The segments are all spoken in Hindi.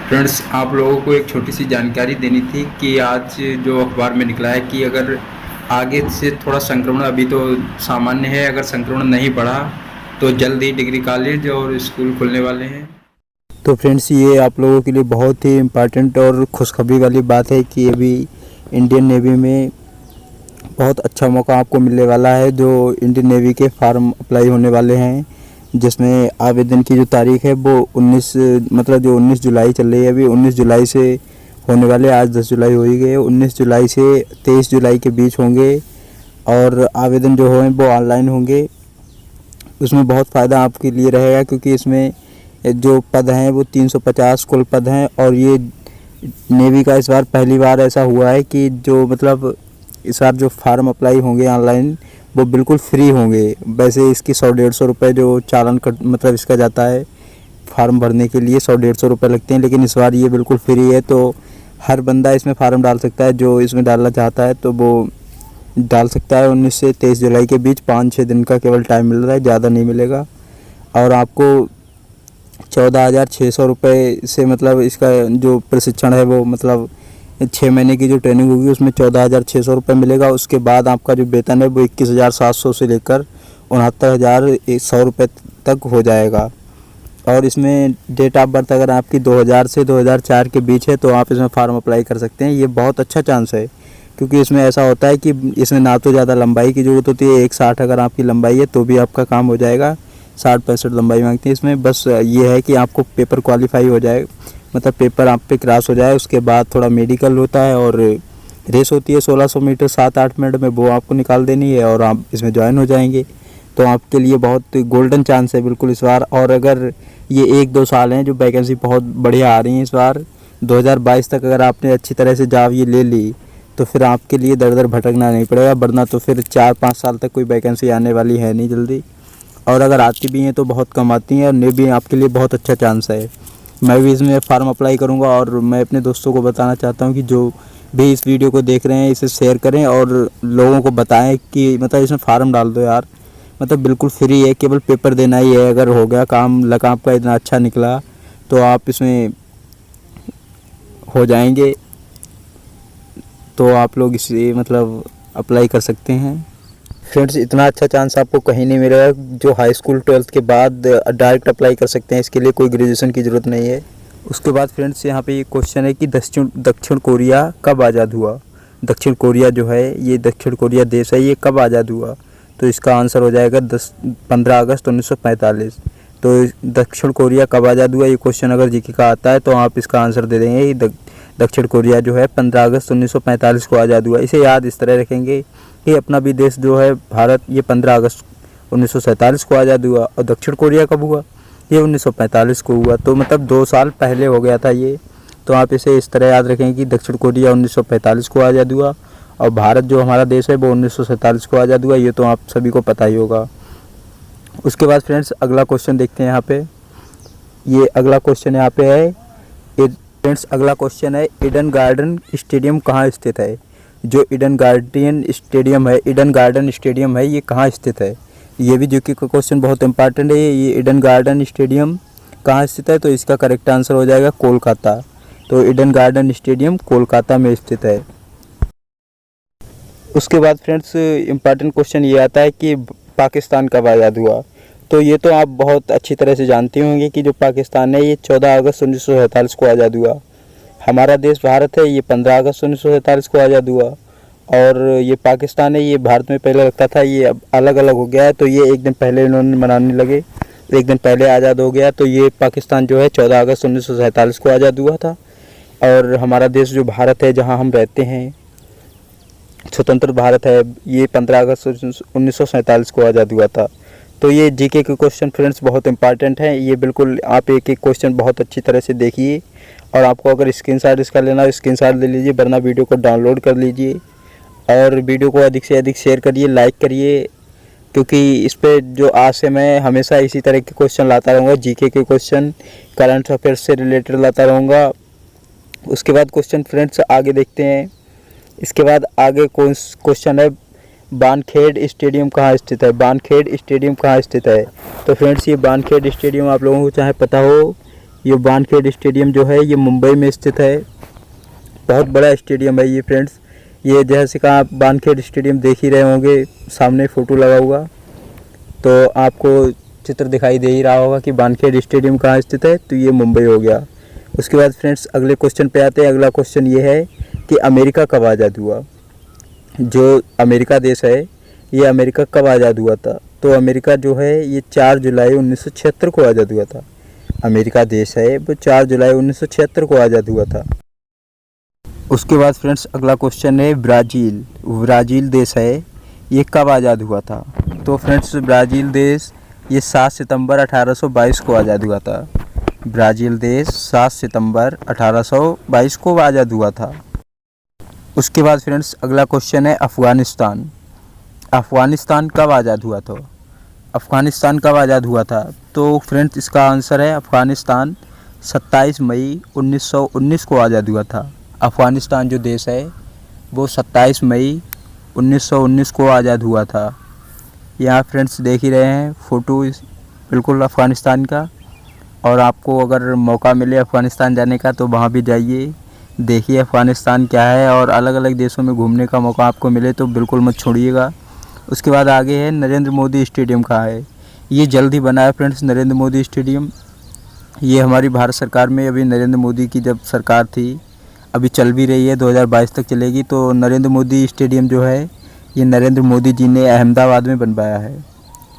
फ्रेंड्स, आप लोगों को एक छोटी सी जानकारी देनी थी कि आज जो अखबार में निकला है कि अगर आगे से थोड़ा संक्रमण, अभी तो सामान्य है, अगर संक्रमण नहीं बढ़ा तो जल्द ही डिग्री कॉलेज और स्कूल खुलने वाले हैं। तो फ्रेंड्स, ये आप लोगों के लिए बहुत ही इम्पॉर्टेंट और खुशखबरी वाली बात है कि अभी इंडियन नेवी में बहुत अच्छा मौका आपको मिलने वाला है। जो इंडियन नेवी के फार्म अप्लाई होने वाले हैं, जिसमें आवेदन की जो तारीख है वो 19 जुलाई चल रही है। अभी 19 जुलाई से होने वाले, आज 10 जुलाई हो ही गए। 19 जुलाई से 23 जुलाई के बीच होंगे और आवेदन जो हों वो ऑनलाइन होंगे। उसमें बहुत फ़ायदा आपके लिए रहेगा, क्योंकि इसमें जो पद हैं वो 350 कुल पद हैं। और ये नेवी का इस बार पहली बार ऐसा हुआ है कि जो इस बार जो फार्म अप्लाई होंगे ऑनलाइन वो बिल्कुल फ्री होंगे। वैसे इसकी 100-150 रुपये जो चालान कट इसका जाता है फार्म भरने के लिए, 100-150 रुपये लगते हैं, लेकिन इस बार ये बिल्कुल फ्री है। तो हर बंदा इसमें फार्म डाल सकता है, जो इसमें डालना चाहता है तो वो डाल सकता है। 19 से 23 जुलाई के बीच 5-6 दिन का केवल टाइम मिल रहा है, ज़्यादा नहीं मिलेगा। और आपको 14,600 रुपये से इसका जो प्रशिक्षण है वो 6 महीने की जो ट्रेनिंग होगी उसमें 14,600 रुपये मिलेगा। उसके बाद आपका जो वेतन है वो 21,700 से लेकर 69,100 रुपये तक हो जाएगा। और इसमें डेट ऑफ बर्थ अगर आपकी 2000 से 2004 के बीच है तो आप इसमें फार्म अप्लाई कर सकते हैं। ये बहुत अच्छा चांस है, क्योंकि इसमें ऐसा होता है कि इसमें ना तो ज़्यादा लंबाई की ज़रूरत होती है। 160 अगर आपकी लंबाई है तो भी आपका काम हो जाएगा। 60-65 लंबाई मांगती है इसमें। बस ये है कि आपको पेपर क्वालिफाई हो जाए, पेपर आप पे क्रॉस हो जाए। उसके बाद थोड़ा मेडिकल होता है और रेस होती है 1600 मीटर 7-8 मिनट में, वो आपको निकाल देनी है और आप इसमें ज्वाइन हो जाएंगे। तो आपके लिए बहुत गोल्डन चांस है बिल्कुल इस बार। और अगर ये 1-2 साल हैं जो वैकेंसी बहुत बढ़िया आ रही हैं इस बार, 2022 तक अगर आपने अच्छी तरह से जॉब ये ले ली तो फिर आपके लिए दर दर भटकना नहीं पड़ेगा। वरना तो फिर 4-5 साल तक कोई वैकेंसी आने वाली है नहीं जल्दी, और अगर आती भी हैं तो बहुत कम आती हैं। और नेवी आपके लिए बहुत अच्छा चांस है। मैं भी इसमें फार्म अप्लाई करूंगा और मैं अपने दोस्तों को बताना चाहता हूं कि जो भी इस वीडियो को देख रहे हैं इसे शेयर करें और लोगों को बताएं कि इसमें फार्म डाल दो यार। बिल्कुल फ्री है, केवल पेपर देना ही है। अगर हो गया काम, लगा आपका इतना अच्छा निकला तो आप इसमें हो जाएंगे। तो आप लोग इसे अप्लाई कर सकते हैं। फ्रेंड्स, इतना अच्छा चांस आपको कहीं नहीं मिलेगा। जो हाई स्कूल 12th के बाद डायरेक्ट अप्लाई कर सकते हैं, इसके लिए कोई ग्रेजुएशन की ज़रूरत नहीं है। उसके बाद फ्रेंड्स, यहाँ पे ये क्वेश्चन है कि दक्षिण कोरिया कब आज़ाद हुआ। दक्षिण कोरिया जो है, ये दक्षिण कोरिया देश है, ये कब आज़ाद हुआ? तो इसका आंसर हो जाएगा 15 अगस्त 1945। तो दक्षिण कोरिया कब आज़ाद हुआ, ये क्वेश्चन अगर जीके का आता है तो आप इसका आंसर दे देंगे। दक्षिण कोरिया जो है 15 अगस्त 1945 को आज़ाद हुआ। इसे याद इस तरह रखेंगे कि अपना भी देश जो है भारत, ये 15 अगस्त 1947 को आज़ाद हुआ। और दक्षिण कोरिया कब हुआ? ये 1945 को हुआ। तो 2 साल पहले हो गया था ये। तो आप इसे इस तरह याद रखेंगे कि दक्षिण कोरिया 1945 को आज़ाद हुआ और भारत जो हमारा देश है वो 1947 को आज़ाद हुआ। ये तो आप सभी को पता ही होगा। उसके बाद फ्रेंड्स, अगला क्वेश्चन देखते हैं यहाँ पे। ये अगला क्वेश्चन यहाँ पे है फ्रेंड्स, अगला क्वेश्चन है ईडन गार्डन स्टेडियम कहाँ स्थित है। जो ईडन गार्डन स्टेडियम है ये कहाँ स्थित है? ये भी जीके का क्वेश्चन बहुत इंपॉर्टेंट है। ये ईडन गार्डन स्टेडियम कहाँ स्थित है? तो इसका करेक्ट आंसर हो जाएगा कोलकाता। तो ईडन गार्डन स्टेडियम कोलकाता में स्थित है। उसके बाद फ्रेंड्स, इम्पॉर्टेंट क्वेश्चन ये आता है कि पाकिस्तान कब आज़ाद हुआ। तो ये तो आप बहुत अच्छी तरह से जानते होंगे कि जो पाकिस्तान है ये 14 अगस्त 1947 को आज़ाद हुआ। हमारा देश भारत है, ये 15 अगस्त 1947 को आज़ाद हुआ। और ये पाकिस्तान है, ये भारत में पहले लगता था, ये अब अलग अलग हो गया है। तो ये एक दिन पहले इन्होंने मनाने लगे, एक दिन पहले आज़ाद हो गया। तो ये पाकिस्तान जो है 14 अगस्त 1947 को आज़ाद हुआ था। और हमारा देश जो भारत है, जहाँ हम रहते हैं, स्वतंत्र भारत है, ये 15 अगस्त 1947 को आज़ाद हुआ था। तो ये जीके के क्वेश्चन फ्रेंड्स बहुत इंपॉर्टेंट हैं। ये बिल्कुल आप एक एक क्वेश्चन बहुत अच्छी तरह से देखिए। और आपको अगर स्क्रीनशॉट इसका लेना हो स्क्रीनशॉट ले लीजिए, वरना वीडियो को डाउनलोड कर लीजिए। और वीडियो को अधिक से अधिक शेयर करिए, लाइक करिए, क्योंकि इस पर जो आज से मैं हमेशा इसी तरह के क्वेश्चन लाता रहूँगा। जीके के क्वेश्चन, करंट अफेयर्स से रिलेटेड लाता रहूँगा। उसके बाद क्वेश्चन फ्रेंड्स आगे देखते हैं। इसके बाद आगे क्वेश्चन है वानखेड़ स्टेडियम कहाँ स्थित है। वानखेड़ स्टेडियम कहाँ स्थित है? तो फ्रेंड्स, ये वानखेड़ स्टेडियम आप लोगों को चाहे पता हो, ये वानखेड़े स्टेडियम जो है ये मुंबई में स्थित है। बहुत बड़ा स्टेडियम है ये फ्रेंड्स। ये जैसे कि आप वानखेड़े स्टेडियम देख ही रहे होंगे, सामने फ़ोटो लगा हुआ, तो आपको चित्र दिखाई दे ही रहा होगा कि वानखेड़े स्टेडियम कहाँ स्थित है। तो ये मुंबई हो गया। उसके बाद फ्रेंड्स अगले क्वेश्चन पे आते हैं। अगला क्वेश्चन ये है कि अमेरिका कब आज़ाद हुआ। जो अमेरिका देश है ये अमेरिका कब आज़ाद हुआ था। तो अमेरिका जो है ये 4 जुलाई 1976 को आज़ाद हुआ था। अमेरिका देश है वो 4 जुलाई 1976 को आज़ाद हुआ था। उसके बाद फ्रेंड्स अगला क्वेश्चन है ब्राज़ील। ब्राज़ील देश है ये कब आज़ाद हुआ था। तो फ्रेंड्स ब्राज़ील देश ये 7 सितंबर 1822 को आज़ाद हुआ था। ब्राज़ील देश 7 सितंबर 1822 को आज़ाद हुआ था। उसके बाद फ्रेंड्स अगला क्वेश्चन है अफ़गानिस्तान। अफ़गानिस्तान कब आज़ाद हुआ था। अफ़गानिस्तान कब आज़ाद हुआ था। तो फ्रेंड्स इसका आंसर है अफ़गानिस्तान 27 मई 1919 को आज़ाद हुआ था। अफ़गानिस्तान जो देश है वो 27 मई 1919 को आज़ाद हुआ था। यहाँ फ्रेंड्स देख ही रहे हैं फ़ोटो बिल्कुल अफ़गानिस्तान का। और आपको अगर मौका मिले अफ़गानिस्तान जाने का तो वहाँ भी जाइए, देखिए अफ़गानिस्तान क्या है। और अलग अलग देशों में घूमने का मौका आपको मिले तो बिल्कुल मत छोड़िएगा। उसके बाद आगे है नरेंद्र मोदी स्टेडियम कहाँ है। ये जल्द ही बना है फ्रेंड्स नरेंद्र मोदी स्टेडियम। ये हमारी भारत सरकार में अभी नरेंद्र मोदी की जब सरकार थी, अभी चल भी रही है, 2022 तक चलेगी। तो नरेंद्र मोदी स्टेडियम जो है ये नरेंद्र मोदी जी ने अहमदाबाद में बनवाया है।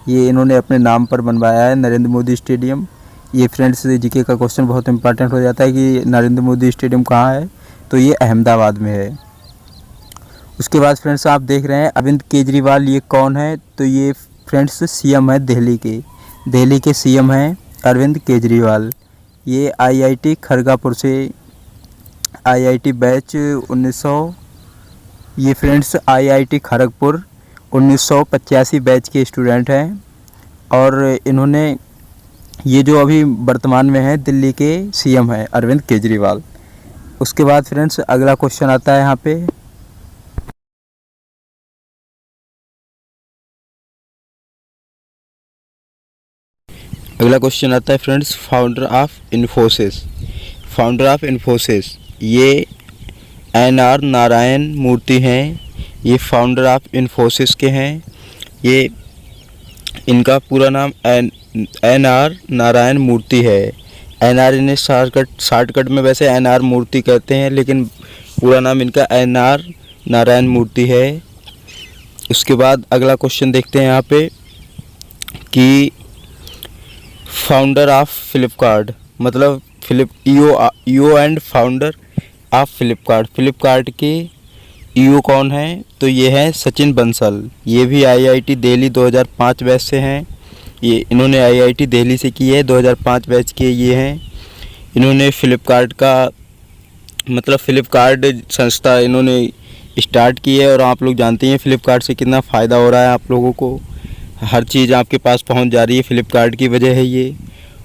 ये इन्होंने अपने नाम पर बनवाया है नरेंद्र मोदी स्टेडियम। ये फ्रेंड्स जीके का क्वेश्चन बहुत इंपॉर्टेंट हो जाता है कि नरेंद्र मोदी स्टेडियम कहाँ है। तो ये अहमदाबाद में है। उसके बाद फ्रेंड्स आप देख रहे हैं अरविंद केजरीवाल, ये कौन है। तो ये फ्रेंड्स सीएम है दिल्ली के। दिल्ली के सीएम हैं अरविंद केजरीवाल। ये आईआईटी खड़गपुर से आईआईटी बैच 1900, ये फ्रेंड्स आईआईटी खड़गपुर 1985 बैच के स्टूडेंट हैं। और इन्होंने ये जो अभी वर्तमान में है दिल्ली के सीएम है अरविंद केजरीवाल। उसके बाद फ्रेंड्स अगला क्वेश्चन आता है यहाँ पे। अगला क्वेश्चन आता है friends founder of Infosys. Founder of Infosys ये एन.आर. नारायण मूर्ति हैं। ये फाउंडर ऑफ इन्फोसिस के हैं। ये इनका पूरा नाम एन.आर. नारायण मूर्ति है। एन.आर. इन्हें शॉर्टकट में वैसे एन.आर. मूर्ति कहते हैं, लेकिन पूरा नाम इनका एन.आर. नारायण मूर्ति है। उसके बाद अगला क्वेश्चन देखते हैं यहाँ पे कि फाउंडर ऑफ फ्लिपकार्ट, मतलब E O and founder of Flipkart. Flipkart के ईओ कौन है। तो ये है सचिन बंसल। ये भी आईआईटी दिल्ली 2005 बैच से हैं। ये इन्होंने आईआईटी दिल्ली से की है, 2005 बैच के ये हैं। इन्होंने फ्लिपकार्ट का मतलब फ्लिपकार्ट संस्था इन्होंने स्टार्ट की है। और आप लोग जानते हैं फ्लिपकार्ट से कितना फ़ायदा हो रहा है आप लोगों को, हर चीज़ आपके पास पहुंच जा रही है, फ्लिपकार्ट की वजह है ये।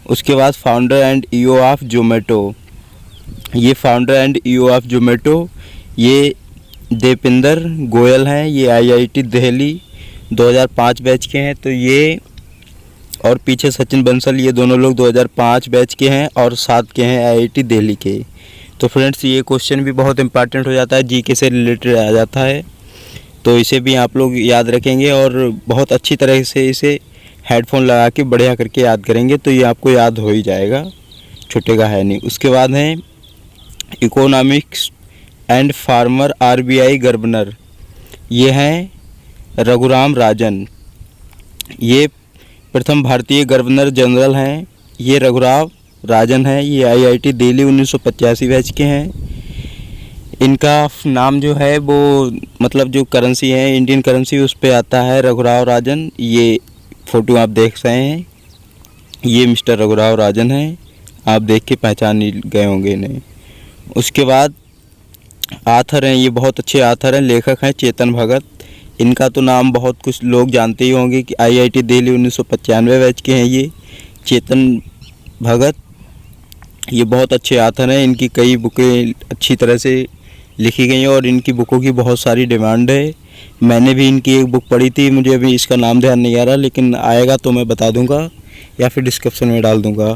उसके बाद founder and CEO of Zomato. ये founder and CEO of Zomato ये दीपेंद्र गोयल हैं। ये आईआईटी दिल्ली 2005 बैच के हैं। तो ये और पीछे सचिन बंसल, ये दोनों लोग 2005 बैच के हैं और 7 के हैं आईआईटी दिल्ली के। तो फ्रेंड्स ये क्वेश्चन भी बहुत इंपॉर्टेंट हो जाता है, जीके से रिलेटेड आ जाता है। तो इसे भी आप लोग याद रखेंगे और बहुत अच्छी तरह से इसे हेडफोन लगा के बढ़िया करके याद करेंगे तो ये आपको याद हो ही जाएगा, छूटेगा है नहीं। उसके बाद हैं economics and farmer RBI governor. ये हैं रघुराम राजन। ये प्रथम भारतीय गवर्नर जनरल हैं। ये रघुराम राजन हैं। ये आईआईटी दिल्ली 1985 बैच के हैं। इनका नाम जो है वो मतलब जो करेंसी है इंडियन करेंसी उस पे आता है रघुराव राजन। ये फ़ोटो आप देख रहे हैं, ये मिस्टर रघुराव राजन हैं। आप देख के पहचान ही गए होंगे इन्हें। उसके बाद आथर हैं, ये बहुत अच्छे आथर हैं, लेखक हैं चेतन भगत। इनका तो नाम बहुत कुछ लोग जानते ही होंगे कि आईआईटी दिल्ली 1995 बैच के हैं ये चेतन भगत। ये बहुत अच्छे आथर हैं। इनकी कई बुकें अच्छी तरह से लिखी गई हैं और इनकी बुकों की बहुत सारी डिमांड है। मैंने भी इनकी एक बुक पढ़ी थी, मुझे अभी इसका नाम ध्यान नहीं आ रहा, लेकिन आएगा तो मैं बता दूंगा या फिर डिस्क्रिप्शन में डाल दूंगा।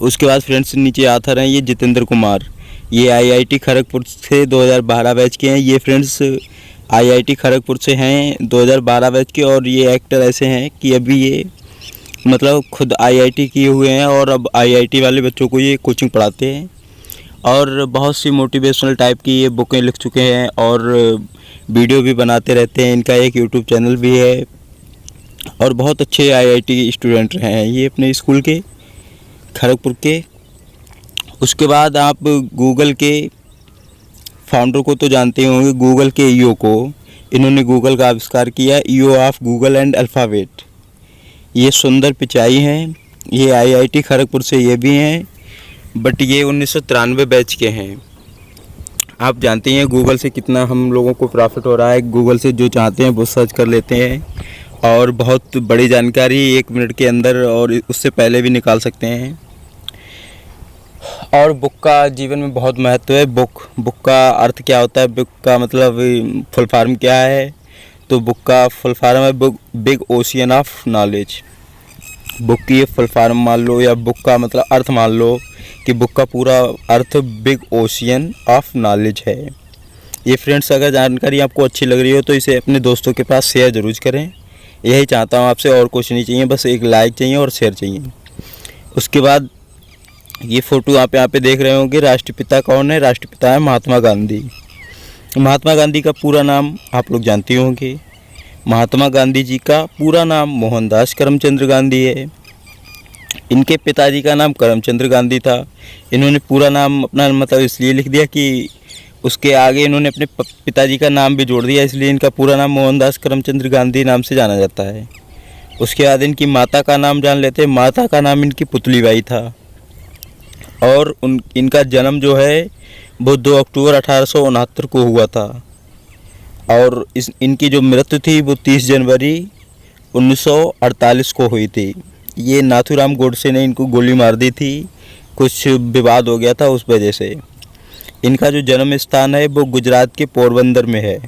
उसके बाद फ्रेंड्स नीचे आथर हैं ये जितेंद्र कुमार, ये आईआईटी खड़गपुर से 2012 बैच के हैं। ये फ्रेंड्स आईआईटी खड़गपुर से हैं 2012 बैच के, और ये एक्टर ऐसे हैं कि अभी ये मतलब खुद आईआईटी किए हुए हैं और अब आईआईटी वाले बच्चों को ये कोचिंग पढ़ाते हैं, और बहुत सी मोटिवेशनल टाइप की ये बुकें लिख चुके हैं और वीडियो भी बनाते रहते हैं। इनका एक यूट्यूब चैनल भी है और बहुत अच्छे आईआईटी स्टूडेंट रहे हैं ये अपने स्कूल के खड़गपुर के। उसके बाद आप गूगल के फाउंडर को तो जानते होंगे, गूगल के ईओ को। इन्होंने गूगल का आविष्कार किया, E O of Google and Alphabet. ये सुंदर पिचाई हैं, ये आईआईटी खड़गपुर से ये भी हैं, बट ये 1993 बैच के हैं। आप जानते हैं गूगल से कितना हम लोगों को प्रॉफिट हो रहा है। गूगल से जो चाहते हैं वो सर्च कर लेते हैं और बहुत बड़ी जानकारी 1 मिनट के अंदर और उससे पहले भी निकाल सकते हैं। और बुक का जीवन में बहुत महत्व है। बुक का अर्थ क्या होता है, बुक का मतलब फुल फॉर्म क्या है, तो बुक का फुल फॉर्म है big ocean of knowledge. Book की फुल फॉर्म मान लो या बुक का मतलब अर्थ मान लो कि बुक का पूरा अर्थ बिग ओशियन ऑफ नॉलेज है। ये फ्रेंड्स अगर जानकारी आपको अच्छी लग रही हो तो इसे अपने दोस्तों के पास शेयर ज़रूर करें। यही चाहता हूँ आपसे, और कुछ नहीं चाहिए, बस एक लाइक चाहिए और शेयर चाहिए। उसके बाद ये फ़ोटो आप यहाँ पे देख रहे होंगे। राष्ट्रपिता कौन है? राष्ट्रपिता है महात्मा गांधी। महात्मा गांधी का पूरा नाम आप लोग जानते होंगे। महात्मा गांधी जी का पूरा नाम मोहनदास करमचंद गांधी है। इनके पिताजी का नाम करमचंद गांधी था। इन्होंने पूरा नाम अपना मतलब इसलिए लिख दिया कि उसके आगे इन्होंने अपने पिताजी का नाम भी जोड़ दिया, इसलिए इनका पूरा नाम मोहनदास करमचंद गांधी नाम से जाना जाता है। उसके बाद इनकी माता का नाम जान लेते हैं। माता का नाम इनकी पुतलीबाई था और इनका जन्म जो है वो 2 अक्टूबर 1869 को हुआ था, और इनकी जो मृत्यु थी वो 30 जनवरी 1948 को हुई थी। ये नाथूराम गोडसे ने इनको गोली मार दी थी, कुछ विवाद हो गया था उस वजह से। इनका जो जन्म स्थान है वो गुजरात के पोरबंदर में है,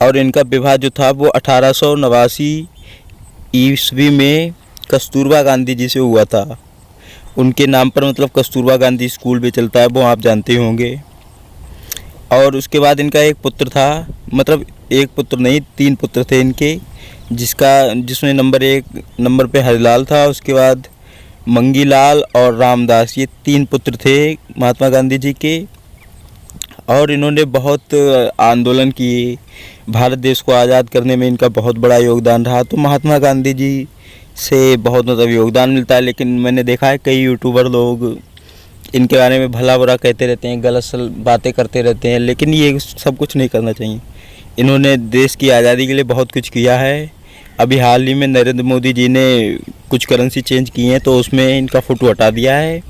और इनका विवाह जो था वो 1889 ईस्वी में कस्तूरबा गांधी जी से हुआ था। उनके नाम पर मतलब कस्तूरबा गांधी स्कूल भी चलता है, वो आप जानते होंगे। और उसके बाद इनका एक पुत्र था, मतलब एक पुत्र नहीं 3 पुत्र थे इनके, जिसमें नंबर 1 नंबर पे हरिलाल था। उसके बाद मंगीलाल और रामदास, ये 3 पुत्र थे महात्मा गांधी जी के। और इन्होंने बहुत आंदोलन किए, भारत देश को आज़ाद करने में इनका बहुत बड़ा योगदान रहा। तो महात्मा गांधी जी से बहुत मतलब योगदान मिलता है, लेकिन मैंने देखा है कई यूट्यूबर लोग इनके बारे में भला बुरा कहते रहते हैं, गलत बातें करते रहते हैं, लेकिन ये सब कुछ नहीं करना चाहिए। इन्होंने देश की आज़ादी के लिए बहुत कुछ किया है। अभी हाल ही में नरेंद्र मोदी जी ने कुछ करेंसी चेंज की हैं तो उसमें इनका फ़ोटो हटा दिया है।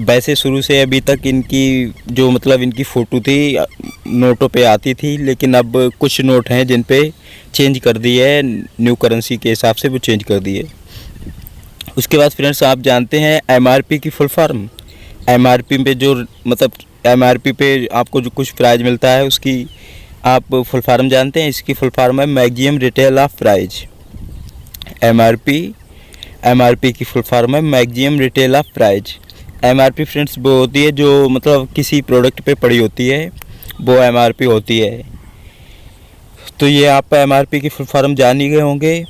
वैसे शुरू से अभी तक इनकी जो मतलब इनकी फ़ोटो थी नोटों पे आती थी, लेकिन अब कुछ नोट हैं जिन पे चेंज कर दी है, न्यू करेंसी के हिसाब से वो चेंज कर दी है। उसके बाद फ्रेंड्स आप जानते हैं एमआरपी की फुल फॉर्म। एमआरपी पे जो मतलब एमआरपी पे आपको जो कुछ प्राइज़ मिलता है उसकी आप फुल फॉर्म जानते हैं? इसकी फुल फॉर्म है maximum retail of price. MRP की फुल फॉर्म है maximum retail of price. MRP friends वो होती है जो मतलब किसी प्रोडक्ट पे पड़ी होती है, वो एमआरपी होती है। तो ये आप एमआरपी की फुल फॉर्म जान ही गए होंगे।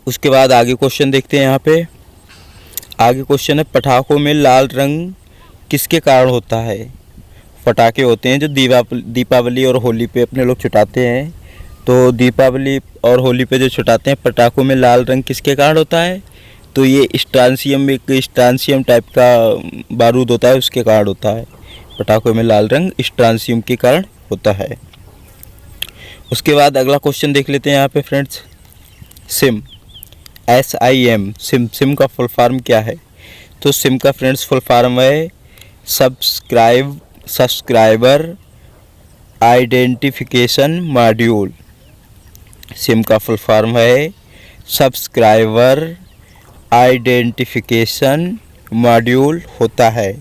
उसके बाद आगे क्वेश्चन देखते हैं। यहाँ पे आगे क्वेश्चन है पटाखों में लाल रंग किसके कारण होता है? पटाखे होते हैं जो दीपावली और होली पे अपने लोग छुटाते हैं, तो दीपावली और होली पे जो छुटाते हैं पटाखों में लाल रंग किसके कारण होता है? तो ये स्ट्रांसियम, एक स्ट्रांसियम टाइप का बारूद होता है, उसके कारण होता है। पटाखों में लाल रंग स्ट्रांसियम के कारण होता है। उसके बाद अगला क्वेश्चन देख लेते हैं यहाँ पे फ्रेंड्स। सिम, SIM, सिम का फुल फॉर्म क्या है? तो सिम का फ्रेंड्स फुल फॉर्म है सब्सक्राइबर आइडेंटिफिकेशन मॉड्यूल। सिम का फुल फॉर्म है सब्सक्राइबर आइडेंटिफिकेशन मॉड्यूल होता है।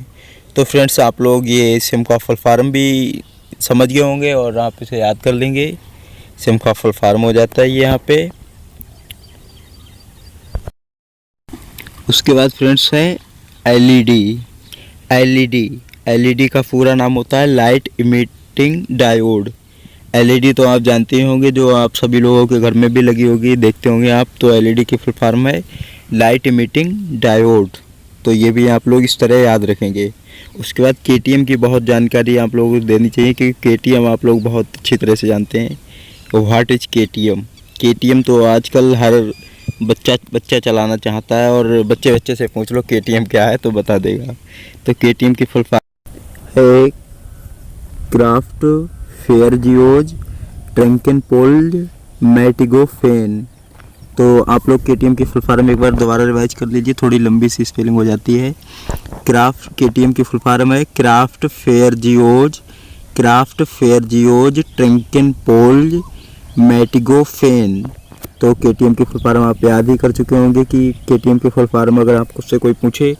तो फ्रेंड्स आप लोग ये सिम का फुल फॉर्म भी समझ गए होंगे और आप इसे याद कर लेंगे। सिम का फुल फॉर्म हो जाता है ये यहाँ पे। उसके बाद फ्रेंड्स है एलईडी। एलईडी का पूरा नाम होता है लाइट इमिटिंग डायोड। एलईडी तो आप जानते ही होंगे, जो आप सभी लोगों के घर में भी लगी होगी, देखते होंगे आप। तो एलईडी की फुल फॉर्म है लाइट इमिटिंग डायोड। तो ये भी आप लोग इस तरह याद रखेंगे। उसके बाद केटीएम की बहुत जानकारी आप लोगों को देनी चाहिए, क्योंकि केटीएम आप लोग बहुत अच्छी तरह से जानते हैं। What is KTM? केटीएम तो आजकल हर बच्चा चलाना चाहता है, और बच्चे से पूछ लो केटीएम क्या है तो बता देगा। तो केटीएम की फुल फॉर्म है क्राफ्ट फेयरजियोज ट्रंकेनपोल्ड मैटिगोफेन। तो आप लोग केटीएम की फुल फॉर्म एक बार दोबारा रिवाइज कर लीजिए, थोड़ी लंबी सी स्पेलिंग हो जाती है। केटीएम की फुल फॉर्म है क्राफ्ट फेयरजियोज ट्रंकेनपोल्ड मैटिगोफेन। तो केटीएम की फुल फॉर्म आप याद ही कर चुके होंगे कि केटीएम की फुल फॉर्म अगर आपको उससे कोई पूछे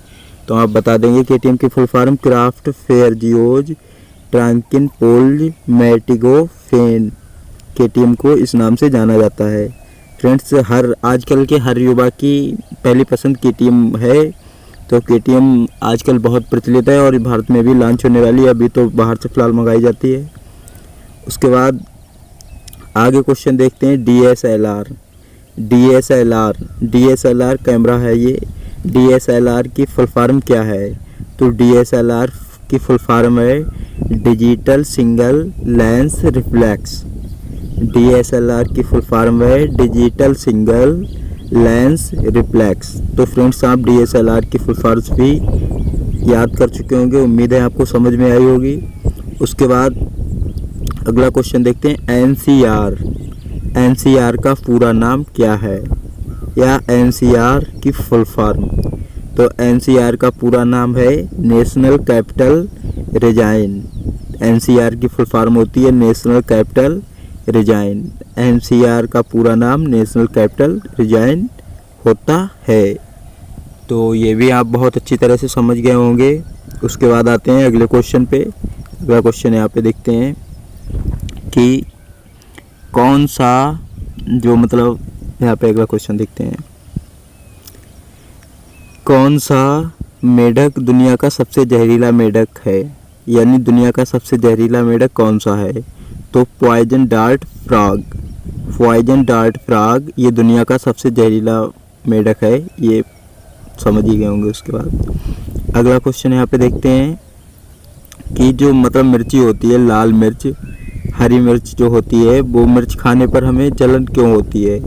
तो आप बता देंगे केटीएम की फुल फॉर्म क्राफ्ट फेयरजियोज ट्रंकेनपोल्ड मैटिगोफेन। केटीएम को इस नाम से जाना जाता है। फ्रेंड्स, आजकल के हर युवा की पहली पसंद केटीएम है। तो केटीएम आजकल बहुत प्रचलित है और भारत में भी लॉन्च होने वाली है। अभी तो बाहर से फ़िलहाल मंगाई जाती है। उसके बाद आगे क्वेश्चन देखते हैं डीएसएलआर कैमरा है ये। डीएसएलआर की फुल फॉर्म क्या है? तो डीएसएलआर की फुल फॉर्म है digital single lens reflex. DSLR की फुल फॉर्म है डिजिटल सिंगल लेंस रिफ्लेक्स। तो फ्रेंड्स, आप डीएसएलआर की फुल फॉर्म भी याद कर चुके होंगे, उम्मीद है आपको समझ में आई होगी। उसके बाद अगला क्वेश्चन देखते हैं एनसीआर का पूरा नाम क्या है, या एनसीआर की फुल फॉर्म। तो एनसीआर का पूरा नाम है नेशनल कैपिटल रिजाइन। एनसीआर की फुल फॉर्म होती है नेशनल कैपिटल रिजाइन। एनसीआर का पूरा नाम नेशनल कैपिटल रिजाइन होता है। तो ये भी आप बहुत अच्छी तरह से समझ गए होंगे। उसके बाद आते हैं अगले क्वेश्चन पे। अगला क्वेश्चन यहाँ पे देखते हैं कि कौन सा यहाँ पे अगला क्वेश्चन देखते हैं, कौन सा मेढक दुनिया का सबसे जहरीला मेढक है, यानी दुनिया का सबसे जहरीला मेढक कौन सा है? तो पॉइजन डार्ट फ्रॉग ये दुनिया का सबसे जहरीला मेढक है, ये समझ ही गए होंगे। उसके बाद अगला क्वेश्चन यहाँ पे देखते हैं कि जो मिर्ची होती है, लाल मिर्च, हरी मिर्च जो होती है, वो मिर्च खाने पर हमें जलन क्यों होती है?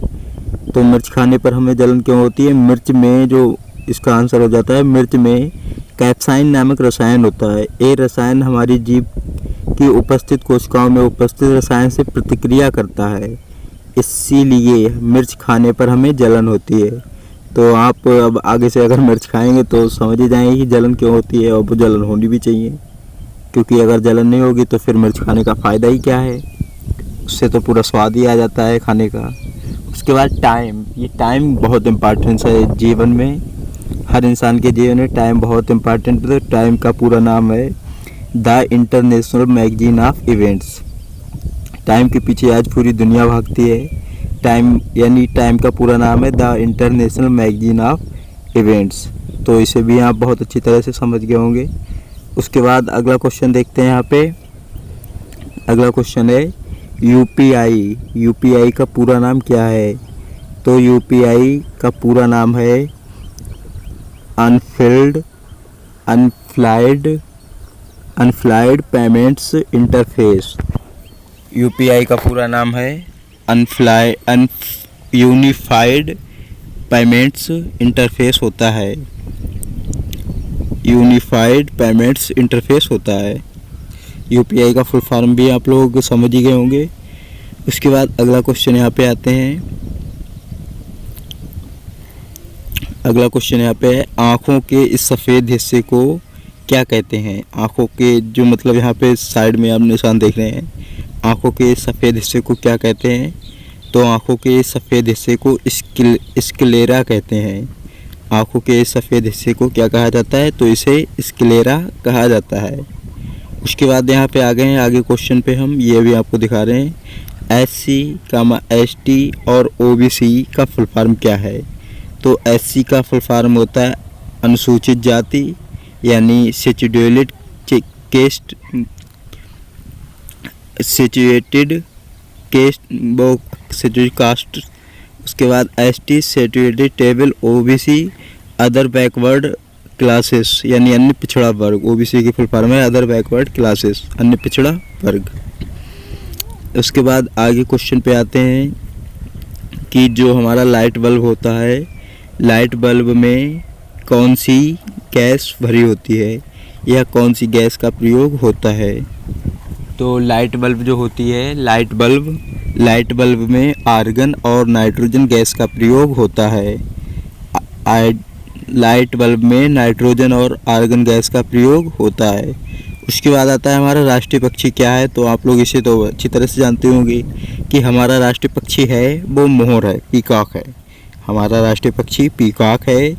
तो मिर्च खाने पर हमें जलन क्यों होती है? मिर्च में जो इसका आंसर हो जाता है, मिर्च में कैप्साइन नामक रसायन होता है। ये रसायन हमारी जीभ की उपस्थित कोशिकाओं में उपस्थित रसायन से प्रतिक्रिया करता है, इसीलिए मिर्च खाने पर हमें जलन होती है। तो आप अब आगे से अगर मिर्च खाएंगे तो समझ ही जाएंगे कि जलन क्यों होती है, और वो जलन होनी भी चाहिए, क्योंकि अगर जलन नहीं होगी तो फिर मिर्च खाने का फ़ायदा ही क्या है, उससे तो पूरा स्वाद ही आ जाता है खाने का। उसके बाद ये टाइम बहुत इम्पॉर्टेंस है जीवन में, हर इंसान के जीवन में टाइम बहुत इम्पॉर्टेंट है। टाइम का पूरा नाम है the international magazine of events. Time के पीछे आज पूरी दुनिया भागती है। टाइम का पूरा नाम है the international magazine of events. तो इसे भी आप बहुत अच्छी तरह से समझ गए होंगे। उसके बाद अगला क्वेश्चन देखते हैं। यहाँ पे अगला क्वेश्चन है यूपीआई का पूरा नाम क्या है? तो यूपीआई का पूरा नाम है अनफ्लाइड पेमेंट्स इंटरफेस। यूपीआई का पूरा नाम है यूनिफाइड पेमेंट्स इंटरफेस होता है। यूनिफाइड पेमेंट्स इंटरफेस होता है। यूपीआई का फुल फॉर्म भी आप लोग समझ ही गए होंगे। उसके बाद अगला क्वेश्चन यहाँ पे आते हैं। अगला क्वेश्चन यहाँ पे है आँखों के इस सफ़ेद हिस्से को क्या कहते हैं? आँखों के जो यहाँ पे साइड में आप निशान देख रहे हैं, आँखों के इस सफ़ेद हिस्से को क्या कहते हैं? तो आँखों के इस सफ़ेद हिस्से को स्क्लेरा कहते हैं। आँखों के इस सफ़ेद हिस्से को क्या कहा जाता है? तो इसे स्क्लेरा कहा जाता है। उसके बाद यहाँ पे आ गए हैं आगे क्वेश्चन पे, हम ये भी आपको दिखा रहे हैं SC, ST और OBC का फुल फॉर्म क्या है? तो SC का फुल फॉर्म होता है अनुसूचित जाति, यानी सिचुएटेड केस्ट, सिचुएटेड केस्ट वो सिचुएटेड कास्ट। उसके बाद ST situated table, OBC other backward classes, यानी अन्य पिछड़ा वर्ग। OBC की फुल फॉर्म है अदर बैकवर्ड क्लासेस, अन्य पिछड़ा वर्ग। उसके बाद आगे क्वेश्चन पे आते हैं कि जो हमारा लाइट बल्ब होता है, लाइट बल्ब में कौन सी गैस भरी होती है या कौन सी गैस का प्रयोग होता है। तो लाइट बल्ब जो होती है, लाइट बल्ब में आर्गन और नाइट्रोजन गैस का प्रयोग होता है। लाइट बल्ब में नाइट्रोजन और आर्गन गैस का प्रयोग होता है। उसके बाद आता है हमारा राष्ट्रीय पक्षी क्या है। तो आप लोग इसे तो अच्छी तरह से जानते होंगे कि हमारा राष्ट्रीय पक्षी है वो मोर है, पीकॉक है। हमारा राष्ट्रीय पक्षी पीकॉक है।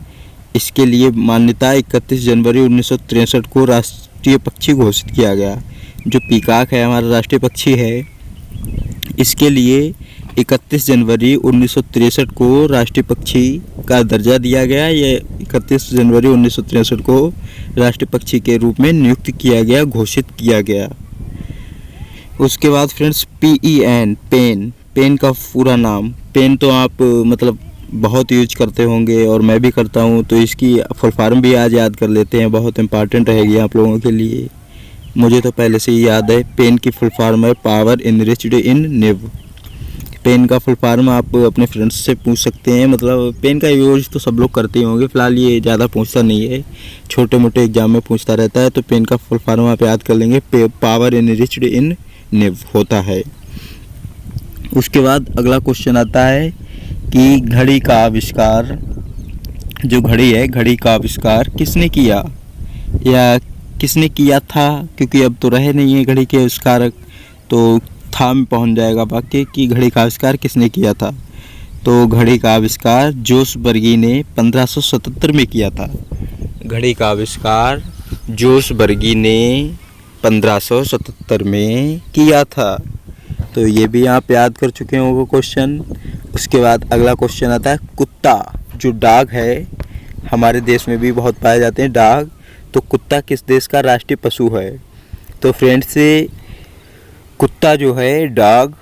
इसके लिए मान्यता 31 जनवरी 1963 को राष्ट्रीय पक्षी घोषित किया गया। जो पीकॉक है हमारा राष्ट्रीय पक्षी है, इसके लिए 31 जनवरी 1963 को राष्ट्रीय पक्षी का दर्जा दिया गया। ये 31 जनवरी 1963 को राष्ट्रीय पक्षी के रूप में नियुक्त किया गया, घोषित किया गया। उसके बाद फ्रेंड्स PEN, पेन का पूरा नाम। पेन तो आप मतलब बहुत यूज करते होंगे और मैं भी करता हूँ, तो इसकी फुल फॉर्म भी आज याद कर लेते हैं, बहुत इंपॉर्टेंट रहेगी आप लोगों के लिए। मुझे तो पहले से ही याद है। पेन की फुल फॉर्म है पावर इनरिच्ड इन निब। पेन का फुल फॉर्म आप अपने फ्रेंड्स से पूछ सकते हैं, मतलब पेन का यूज तो सब लोग करते ही होंगे। फिलहाल ये ज़्यादा पूछता नहीं है, छोटे मोटे एग्जाम में पूछता रहता है। तो पेन का फुल फॉर्म आप याद कर लेंगे, पावर इनरिच्ड इन निब होता है। उसके बाद अगला क्वेश्चन आता है कि घड़ी का आविष्कार, जो घड़ी है, घड़ी का आविष्कार किसने किया या किसने किया था, क्योंकि अब तो रहे नहीं है घड़ी के आविष्कारक, तो था में पहुंच जाएगा वाक्य कि घड़ी का आविष्कार किसने किया था। तो घड़ी का आविष्कार जोस बर्गी ने 1577 में किया था। घड़ी का आविष्कार जोस बर्गी ने 1577 में किया था। तो ये भी आप याद कर चुके होंगे क्वेश्चन। उसके बाद अगला क्वेश्चन आता है कुत्ता, जो डॉग है, हमारे देश में भी बहुत पाए जाते हैं डॉग। तो कुत्ता किस देश का राष्ट्रीय पशु है। तो फ्रेंड्स कुत्ता जो है, डॉग,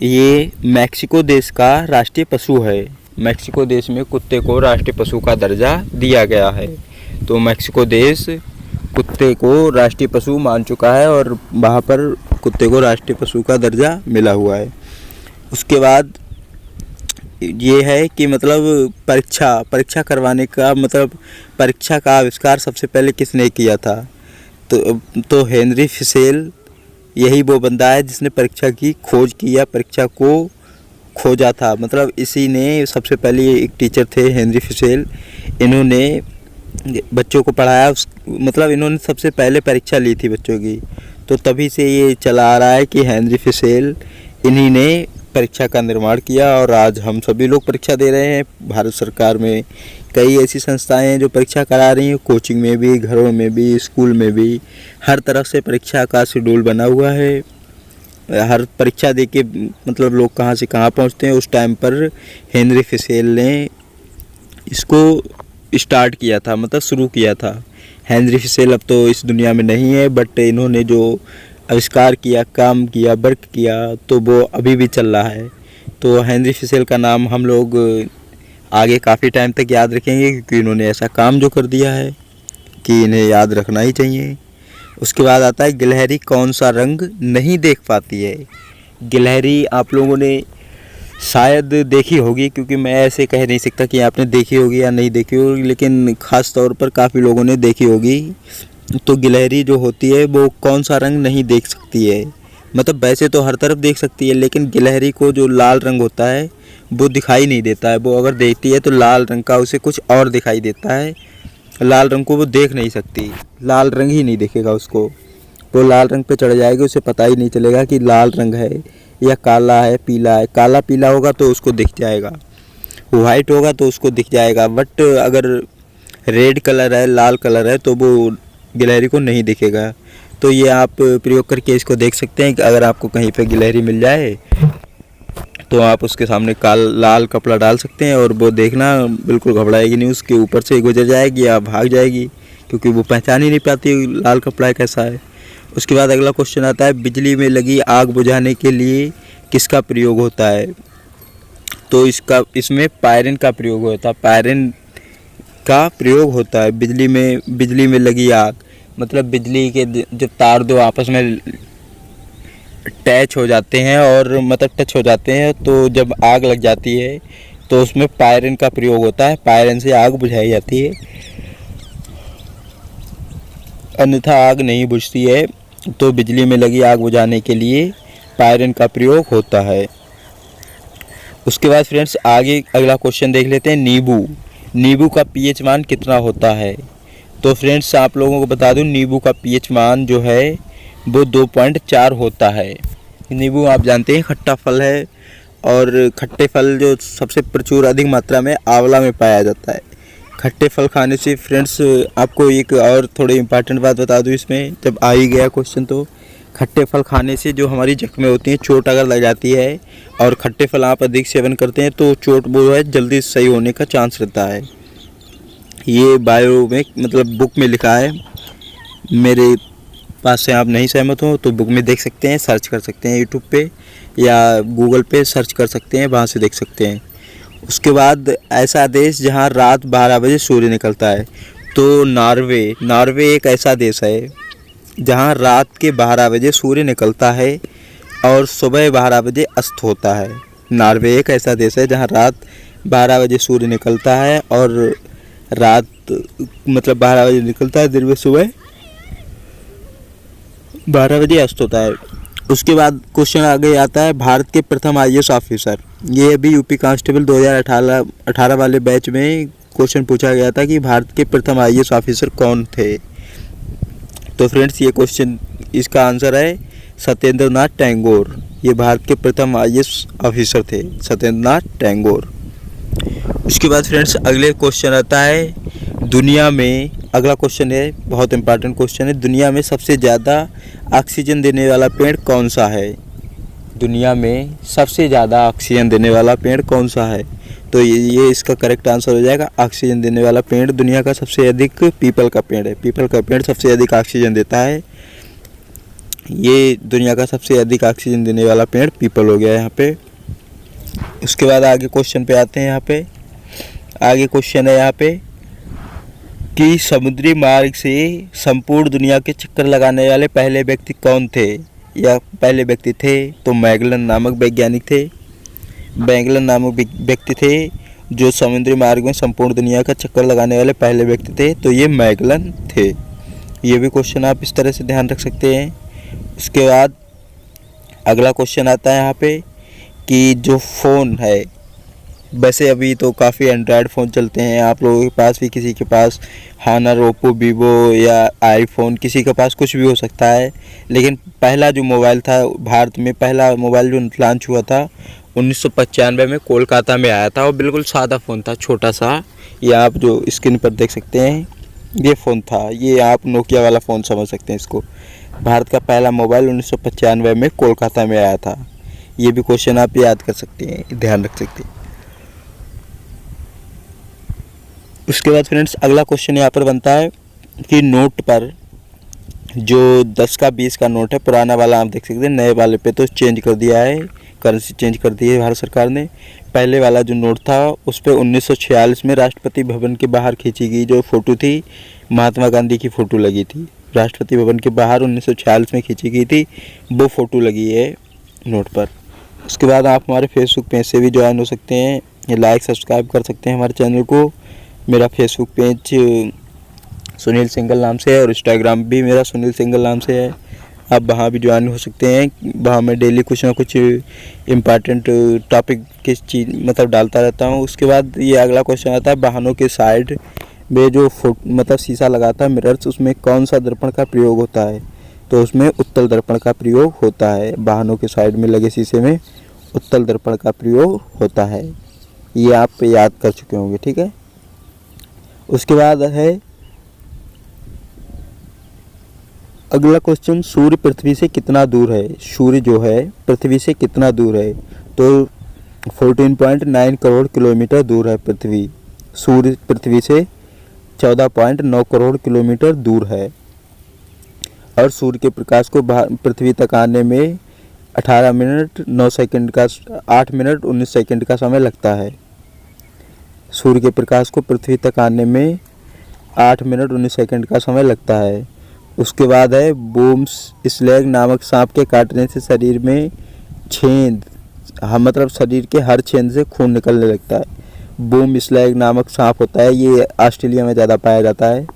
ये मैक्सिको देश का राष्ट्रीय पशु है। मैक्सिको देश में कुत्ते को राष्ट्रीय पशु का दर्जा दिया गया है। तो मैक्सिको देश कुत्ते को राष्ट्रीय पशु मान चुका है और वहाँ पर कुत्ते को राष्ट्रीय पशु का दर्जा मिला हुआ है। उसके बाद ये है कि मतलब परीक्षा करवाने का, मतलब परीक्षा का आविष्कार सबसे पहले किसने किया था। तो हेनरी फिशेल, यही वो बंदा है जिसने परीक्षा की खोज की या परीक्षा को खोजा था। मतलब इसी ने सबसे पहले, एक टीचर थे हेनरी फिशेल, इन्होंने बच्चों को पढ़ाया। मतलब इन्होंने सबसे पहले परीक्षा ली थी बच्चों की। तो तभी से ये चला आ रहा है कि हेनरी फिशेल, इन्हीं ने परीक्षा का निर्माण किया और आज हम सभी लोग परीक्षा दे रहे हैं। भारत सरकार में कई ऐसी संस्थाएं हैं जो परीक्षा करा रही हैं, कोचिंग में भी, घरों में भी, स्कूल में भी, हर तरफ से परीक्षा का शेड्यूल बना हुआ है। हर परीक्षा दे के मतलब लोग कहाँ से कहाँ पहुँचते हैं। उस टाइम पर हेनरी फिशेल ने इसको स्टार्ट किया था, मतलब शुरू किया था। हेनरी फिशेल अब तो इस दुनिया में नहीं है, बट इन्होंने जो आविष्कार किया, काम किया, वर्क किया, तो वो अभी भी चल रहा है। तो हेनरी फिशेल का नाम हम लोग आगे काफ़ी टाइम तक याद रखेंगे, क्योंकि इन्होंने ऐसा काम जो कर दिया है कि इन्हें याद रखना ही चाहिए। उसके बाद आता है गिलहरी कौन सा रंग नहीं देख पाती है। गिलहरी आप लोगों ने शायद देखी होगी, क्योंकि मैं ऐसे कह नहीं सकता कि आपने देखी होगी या नहीं देखी होगी, लेकिन ख़ास तौर पर काफ़ी लोगों ने देखी होगी। तो गिलहरी जो होती है वो कौन सा रंग नहीं देख सकती है। मतलब वैसे तो हर तरफ देख सकती है, लेकिन गिलहरी को जो लाल रंग होता है वो दिखाई नहीं देता है। वो अगर देखती है तो लाल रंग का उसे कुछ और दिखाई देता है, लाल रंग को वो देख नहीं सकती। लाल रंग ही नहीं दिखेगा उसको, वो लाल रंग पे चढ़ जाएगी, उसे पता ही नहीं चलेगा कि लाल रंग है या काला है, पीला है। काला पीला होगा तो उसको दिख जाएगा, वाइट होगा तो उसको दिख जाएगा, बट अगर रेड कलर है, लाल कलर है, तो वो गिलहरी को नहीं दिखेगा। तो ये आप प्रयोग करके इसको देख सकते हैं कि अगर आपको कहीं पे गिलहरी मिल जाए तो आप उसके सामने लाल कपड़ा डाल सकते हैं और वो देखना बिल्कुल घबराएगी नहीं, उसके ऊपर से गुजर जाएगी या भाग जाएगी, क्योंकि वो पहचान ही नहीं पाती लाल कपड़ा कैसा है। उसके बाद अगला क्वेश्चन आता है, बिजली में लगी आग बुझाने के लिए किसका प्रयोग होता है? तो इसमें पायरन का प्रयोग होता है। पायरन का प्रयोग होता है बिजली में लगी आग, मतलब बिजली के जब तार दो आपस में टच हो जाते हैं और मतलब टच हो जाते हैं, तो जब आग लग जाती है तो उसमें पायरन का प्रयोग होता है। पायरन से आग बुझाई जाती है, अन्यथा आग नहीं बुझती है। तो बिजली में लगी आग बुझाने के लिए पायरन का प्रयोग होता है। उसके बाद फ्रेंड्स आगे अगला क्वेश्चन देख लेते हैं, नींबू का पीएच मान कितना होता है? तो फ्रेंड्स आप लोगों को बता दूं, नींबू का पीएच मान जो है वो 2.4 होता है। नींबू आप जानते हैं खट्टा फल है, और खट्टे फल जो सबसे प्रचुर अधिक मात्रा में आंवला में पाया जाता है। खट्टे फल खाने से फ्रेंड्स आपको एक और थोड़ी इम्पॉर्टेंट बात बता दूं इसमें, जब आ ही गया क्वेश्चन, तो खट्टे फल खाने से जो हमारी जख्में होती हैं, चोट अगर लग जाती है और खट्टे फल आप अधिक सेवन करते हैं तो चोट वो है जल्दी सही होने का चांस रहता है। ये बायो में मतलब बुक में लिखा है, मेरे पास से आप नहीं सहमत हो तो बुक में देख सकते हैं, सर्च कर सकते हैं यूट्यूब पे या गूगल पे सर्च कर सकते हैं, वहाँ से देख सकते हैं। उसके बाद ऐसा देश जहाँ रात 12 बजे सूर्य निकलता है, तो नॉर्वे एक ऐसा देश है जहाँ रात के 12 बजे सूर्य निकलता है और सुबह 12 बजे अस्त होता है। नॉर्वे एक ऐसा देश है जहाँ रात 12 बजे सूर्य निकलता है और रात मतलब 12 बजे निकलता है, दिन में सुबह 12 बजे अस्त होता है। उसके बाद क्वेश्चन आगे आता है, भारत के प्रथम IAS ऑफिसर। ये अभी यूपी कांस्टेबल 2018 वाले बैच में क्वेश्चन पूछा गया था कि भारत के प्रथम IAS ऑफिसर कौन थे। तो फ्रेंड्स ये क्वेश्चन, इसका आंसर है सत्येंद्र नाथ टैगोर। ये भारत के प्रथम IAS ऑफिसर थे, सत्येंद्र नाथ टैगोर। उसके बाद फ्रेंड्स अगले क्वेश्चन आता है, दुनिया में, अगला क्वेश्चन है बहुत इंपॉर्टेंट क्वेश्चन है, दुनिया में सबसे ज़्यादा ऑक्सीजन देने वाला पेड़ कौन सा है? दुनिया में सबसे ज़्यादा ऑक्सीजन देने वाला पेड़ कौन सा है? तो ये इसका करेक्ट आंसर हो जाएगा, ऑक्सीजन देने वाला पेड़ दुनिया का सबसे अधिक पीपल का पेड़ है। पीपल का पेड़ सबसे अधिक ऑक्सीजन देता है। ये दुनिया का सबसे अधिक ऑक्सीजन देने वाला पेड़ पीपल हो गया यहाँ पे। उसके बाद आगे क्वेश्चन पे आते हैं। यहाँ पे आगे क्वेश्चन है यहाँ पे कि समुद्री मार्ग से संपूर्ण दुनिया के चक्कर लगाने वाले पहले व्यक्ति कौन थे या पहले व्यक्ति थे? तो मैगलन नामक वैज्ञानिक थे। मैगलन नामक व्यक्ति थे जो समुद्री मार्ग में संपूर्ण दुनिया का चक्कर लगाने वाले पहले व्यक्ति थे, तो ये मैगलन थे। ये भी क्वेश्चन आप इस तरह से ध्यान रख सकते हैं। उसके बाद अगला क्वेश्चन आता है यहाँ पे कि जो फ़ोन है, वैसे अभी तो काफ़ी एंड्रॉयड फ़ोन चलते हैं, आप लोगों के पास भी, किसी के पास हानर, ओप्पो, वीवो या आईफोन, किसी के पास कुछ भी हो सकता है। लेकिन पहला जो मोबाइल था भारत में, पहला मोबाइल जो लॉन्च हुआ था 1995 में कोलकाता में आया था और बिल्कुल सादा फ़ोन था, छोटा सा। ये आप जो स्क्रीन पर देख सकते हैं ये फ़ोन था, ये आप नोकिया वाला फ़ोन समझ सकते हैं इसको। भारत का पहला मोबाइल 1995 में कोलकाता में आया था। ये भी क्वेश्चन आप याद कर सकते हैं, ध्यान रख सकते हैं। उसके बाद फ्रेंड्स अगला क्वेश्चन यहाँ पर बनता है कि नोट पर, जो 10 का 20 का नोट है, पुराना वाला आप देख सकते हैं, नए वाले पे तो चेंज कर दिया है, करेंसी चेंज कर दी है भारत सरकार ने। पहले वाला जो नोट था उस पर 1946 में राष्ट्रपति भवन के बाहर खींची गई जो फ़ोटो थी, महात्मा गांधी की फ़ोटो लगी थी। राष्ट्रपति भवन के बाहर 1946 में खींची गई थी, वो फ़ोटो लगी है नोट पर। उसके बाद आप हमारे फेसबुक पेज से भी ज्वाइन हो सकते हैं, ये लाइक सब्सक्राइब कर सकते हैं हमारे चैनल को। मेरा फेसबुक पेज सुनील सिंगल नाम से है और इंस्टाग्राम भी मेरा सुनील सिंगल नाम से है, आप वहाँ भी ज्वाइन हो सकते हैं। वहाँ मैं डेली कुछ ना कुछ इम्पॉर्टेंट टॉपिक किस चीज़ मतलब डालता रहता हूँ। उसके बाद ये अगला क्वेश्चन आता है, वाहनों के साइड में जो मतलब शीशा लगाता है मिरर्स, उसमें कौन सा दर्पण का प्रयोग होता है? तो उसमें उत्तल दर्पण का प्रयोग होता है। वाहनों के साइड में लगे शीशे में उत्तल दर्पण का प्रयोग होता है। ये आप याद कर चुके होंगे, ठीक है। उसके बाद है अगला क्वेश्चन, सूर्य पृथ्वी से कितना दूर है? सूर्य जो है पृथ्वी से कितना दूर है? तो 14.9 करोड़ किलोमीटर दूर है पृथ्वी। सूर्य पृथ्वी से 14.9 करोड़ किलोमीटर दूर है और सूर्य के प्रकाश को पृथ्वी तक आने में 8 मिनट 19 सेकंड का समय लगता है। सूर्य के प्रकाश को पृथ्वी तक आने में 8 मिनट 19 सेकंड का समय लगता है। उसके बाद है बूम स्लैग नामक सांप के काटने से शरीर में छेद, मतलब शरीर के हर छेद से खून निकलने लगता है। बूम स्लैग नामक सांप होता है, ये ऑस्ट्रेलिया में ज़्यादा पाया जाता है।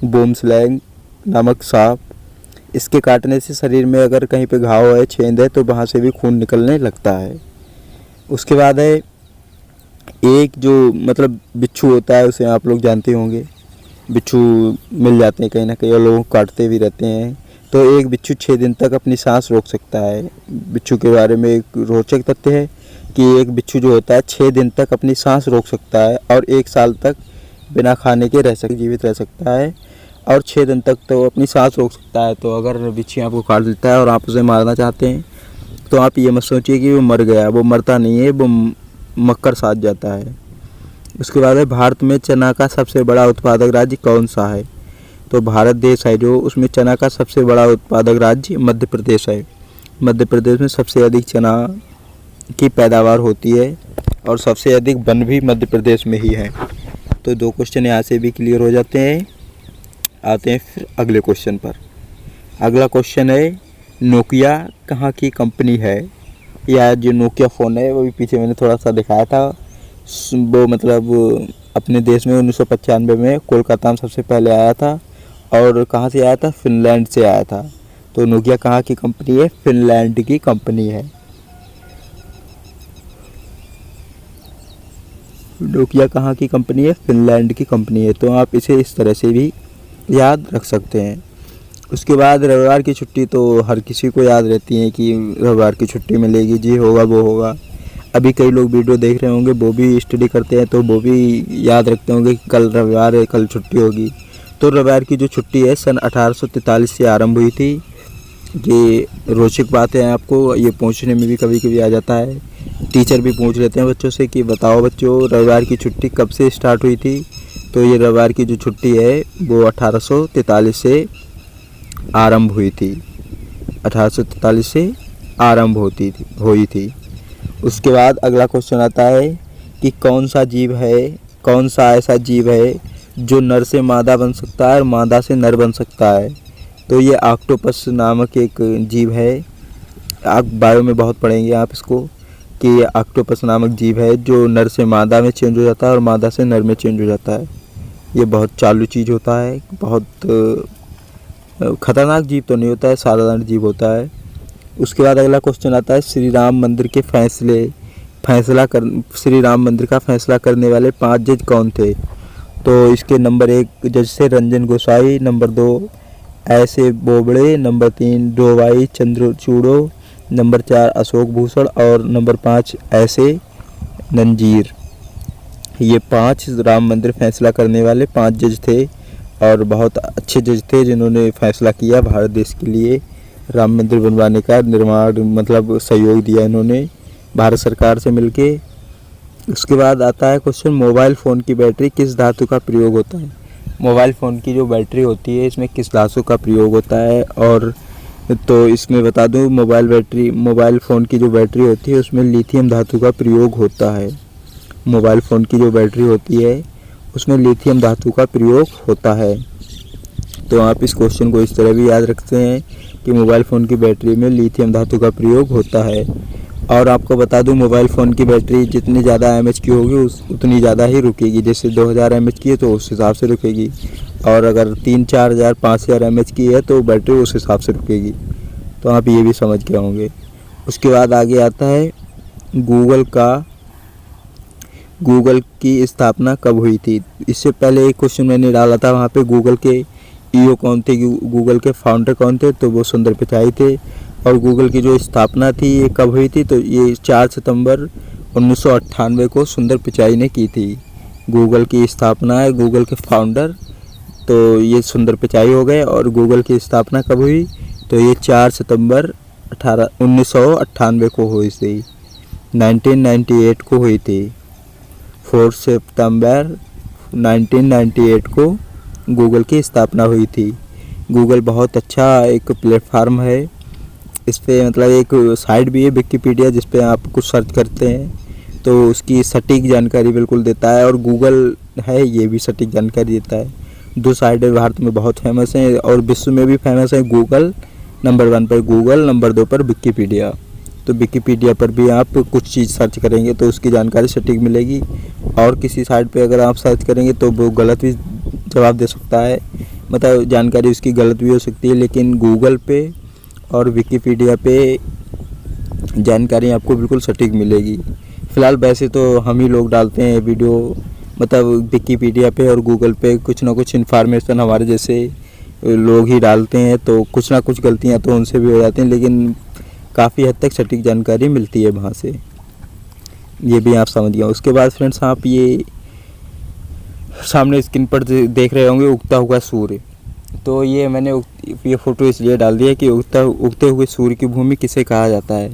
बूम स्लैग नामक सांप, इसके काटने से शरीर में अगर कहीं पे घाव है, छेद है, तो वहाँ से भी खून निकलने लगता है। उसके बाद है एक जो मतलब बिच्छू होता है, उसे आप लोग जानते होंगे। बिच्छू मिल जाते हैं कहीं ना कहीं और लोग काटते भी रहते हैं। तो एक बिच्छू 6 दिन तक अपनी सांस रोक सकता है। बिच्छू के बारे में एक रोचक तथ्य है कि एक बिच्छू जो होता है 6 दिन तक अपनी सांस रोक सकता है और 1 साल तक बिना खाने के जीवित रह सकता है और 6 दिन तक तो अपनी सांस रोक सकता है। तो अगर बिच्छू आपको काट देता है और आप उसे मारना चाहते हैं तो आप ये मत सोचिए कि वो मर गया, वो मरता नहीं है, वो मक्कर साथ जाता है। उसके बाद है भारत में चना का सबसे बड़ा उत्पादक राज्य कौन सा है? तो भारत देश है जो, उसमें चना का सबसे बड़ा उत्पादक राज्य मध्य प्रदेश है। मध्य प्रदेश में सबसे अधिक चना की पैदावार होती है और सबसे अधिक वन भी मध्य प्रदेश में ही है। तो 2 क्वेश्चन यहाँ से भी क्लियर हो जाते हैं। आते हैं फिर अगले क्वेश्चन पर। अगला क्वेश्चन है नोकिया कहाँ की कंपनी है? या जो नोकिया फ़ोन है वो भी पीछे मैंने थोड़ा सा दिखाया था, वो मतलब अपने देश में 1995 में कोलकाता में सबसे पहले आया था। और कहाँ से आया था? फिनलैंड से आया था। तो नोकिया कहाँ की कंपनी है? फिनलैंड की कंपनी है। नोकिया कहाँ की कंपनी है? फिनलैंड की कंपनी है। तो आप इसे इस तरह से भी याद रख सकते हैं। उसके बाद रविवार की छुट्टी तो हर किसी को याद रहती है कि रविवार की छुट्टी मिलेगी, जी होगा वो होगा। अभी कई लोग वीडियो देख रहे होंगे, वो भी स्टडी करते हैं तो वो भी याद रखते होंगे कि कल रविवार है, कल छुट्टी होगी। तो रविवार की जो छुट्टी है सन 1843 से आरंभ हुई थी। ये रोचक बात है, आपको ये पूछने में भी कभी कभी आ जाता है। टीचर भी पूछ लेते हैं बच्चों से कि बताओ बच्चों रविवार की छुट्टी कब से स्टार्ट हुई थी? तो ये रविवार की जो छुट्टी है वो 1843 से आरंभ हुई थी। 1843 से आरंभ हुई थी। उसके बाद अगला क्वेश्चन आता है कि कौन सा ऐसा जीव है जो नर से मादा बन सकता है और मादा से नर बन सकता है? तो ये ऑक्टोपस नामक एक जीव है। आप बायो में बहुत पढ़ेंगे आप इसको कि ये ऑक्टोपस नामक जीव है जो नर से मादा में चेंज हो जाता है और मादा से नर में चेंज हो जाता है। ये बहुत चालू चीज़ होता है, बहुत खतरनाक जीव तो नहीं होता है, साधारण जीव होता है। उसके बाद अगला क्वेश्चन आता है श्री राम मंदिर का फैसला करने वाले 5 जज कौन थे? तो इसके नंबर 1 जज थे रंजन गोसाई, नंबर 2 ऐसे बोबड़े, नंबर 3 डोवाई चंद्रचूड़ो, नंबर 4 अशोक भूषण और नंबर 5 ऐसे नंजीर। ये 5 राम मंदिर फैसला करने वाले 5 जज थे और बहुत अच्छे जज थे जिन्होंने फैसला किया भारत देश के लिए राम मंदिर बनवाने का निर्माण, मतलब सहयोग दिया इन्होंने भारत सरकार से मिलके। उसके बाद आता है क्वेश्चन मोबाइल फ़ोन की बैटरी किस धातु का प्रयोग होता है? मोबाइल फ़ोन की जो बैटरी होती है इसमें किस धातु का प्रयोग होता है? और तो इसमें बता दूं मोबाइल फ़ोन की जो बैटरी होती है उसमें लिथियम धातु का प्रयोग होता है। मोबाइल फ़ोन की जो बैटरी होती है उसमें लिथियम धातु का प्रयोग होता है। तो आप इस क्वेश्चन को इस तरह भी याद रखते हैं कि मोबाइल फ़ोन की बैटरी में लिथियम धातु का प्रयोग होता है। और आपको बता दूं मोबाइल फ़ोन की बैटरी जितनी ज़्यादा mAh की होगी उतनी ज़्यादा ही रुकेगी। जैसे 2000 mAh की है तो उस हिसाब से रुकेगी, और अगर 3000, 4000, 5000 mAh की है तो बैटरी उस हिसाब से रुकेगी। तो आप ये भी समझ गए होंगे। उसके बाद आगे आता है गूगल की स्थापना कब हुई थी? इससे पहले एक क्वेश्चन मैंने डाला था, वहाँ पे गूगल के ईओ कौन थे, गूगल के फाउंडर कौन थे? तो वो सुंदर पिचाई थे। और गूगल की जो स्थापना थी ये कब हुई थी? तो ये 4 सितंबर 1998 को सुंदर पिचाई ने की थी। गूगल की स्थापना है, गूगल के फाउंडर तो ये सुंदर पिचाई हो गए। और गूगल की स्थापना कब हुई? तो ये 4 सितंबर 1998 को हुई थी। 1998 को हुई थी। 4 सितंबर 1998 को गूगल की स्थापना हुई थी। गूगल बहुत अच्छा एक प्लेटफार्म है। इस पे मतलब एक साइट भी है विकिपीडिया, जिस पे आप कुछ सर्च करते हैं तो उसकी सटीक जानकारी बिल्कुल देता है, और गूगल है ये भी सटीक जानकारी देता है। 2 साइटें भारत में बहुत फेमस हैं और विश्व में भी फेमस है। गूगल नंबर 1 पर गूगल, नंबर 2 पर विकिपीडिया। तो विकिपीडिया पर भी आप कुछ चीज़ सर्च करेंगे तो उसकी जानकारी सटीक मिलेगी, और किसी साइट पे अगर आप सर्च करेंगे तो वो गलत भी जवाब दे सकता है, मतलब जानकारी उसकी गलत भी हो सकती है। लेकिन गूगल पे और विकिपीडिया पे जानकारी आपको बिल्कुल सटीक मिलेगी। फ़िलहाल वैसे तो हम ही लोग डालते हैं वीडियो, मतलब विकिपीडिया पे और गूगल पे कुछ ना कुछ इन्फॉर्मेशन हमारे जैसे लोग ही डालते हैं, तो कुछ ना कुछ गलतियां तो उनसे भी हो जाती हैं, लेकिन काफ़ी हद तक सटीक जानकारी मिलती है वहाँ से। ये भी आप समझ गए। उसके बाद फ्रेंड्स, आप ये सामने स्क्रीन पर देख रहे होंगे उगता हुआ सूर्य। तो ये मैंने ये फ़ोटो इसलिए डाल दिया कि उगते हुए सूर्य की भूमि किसे कहा जाता है।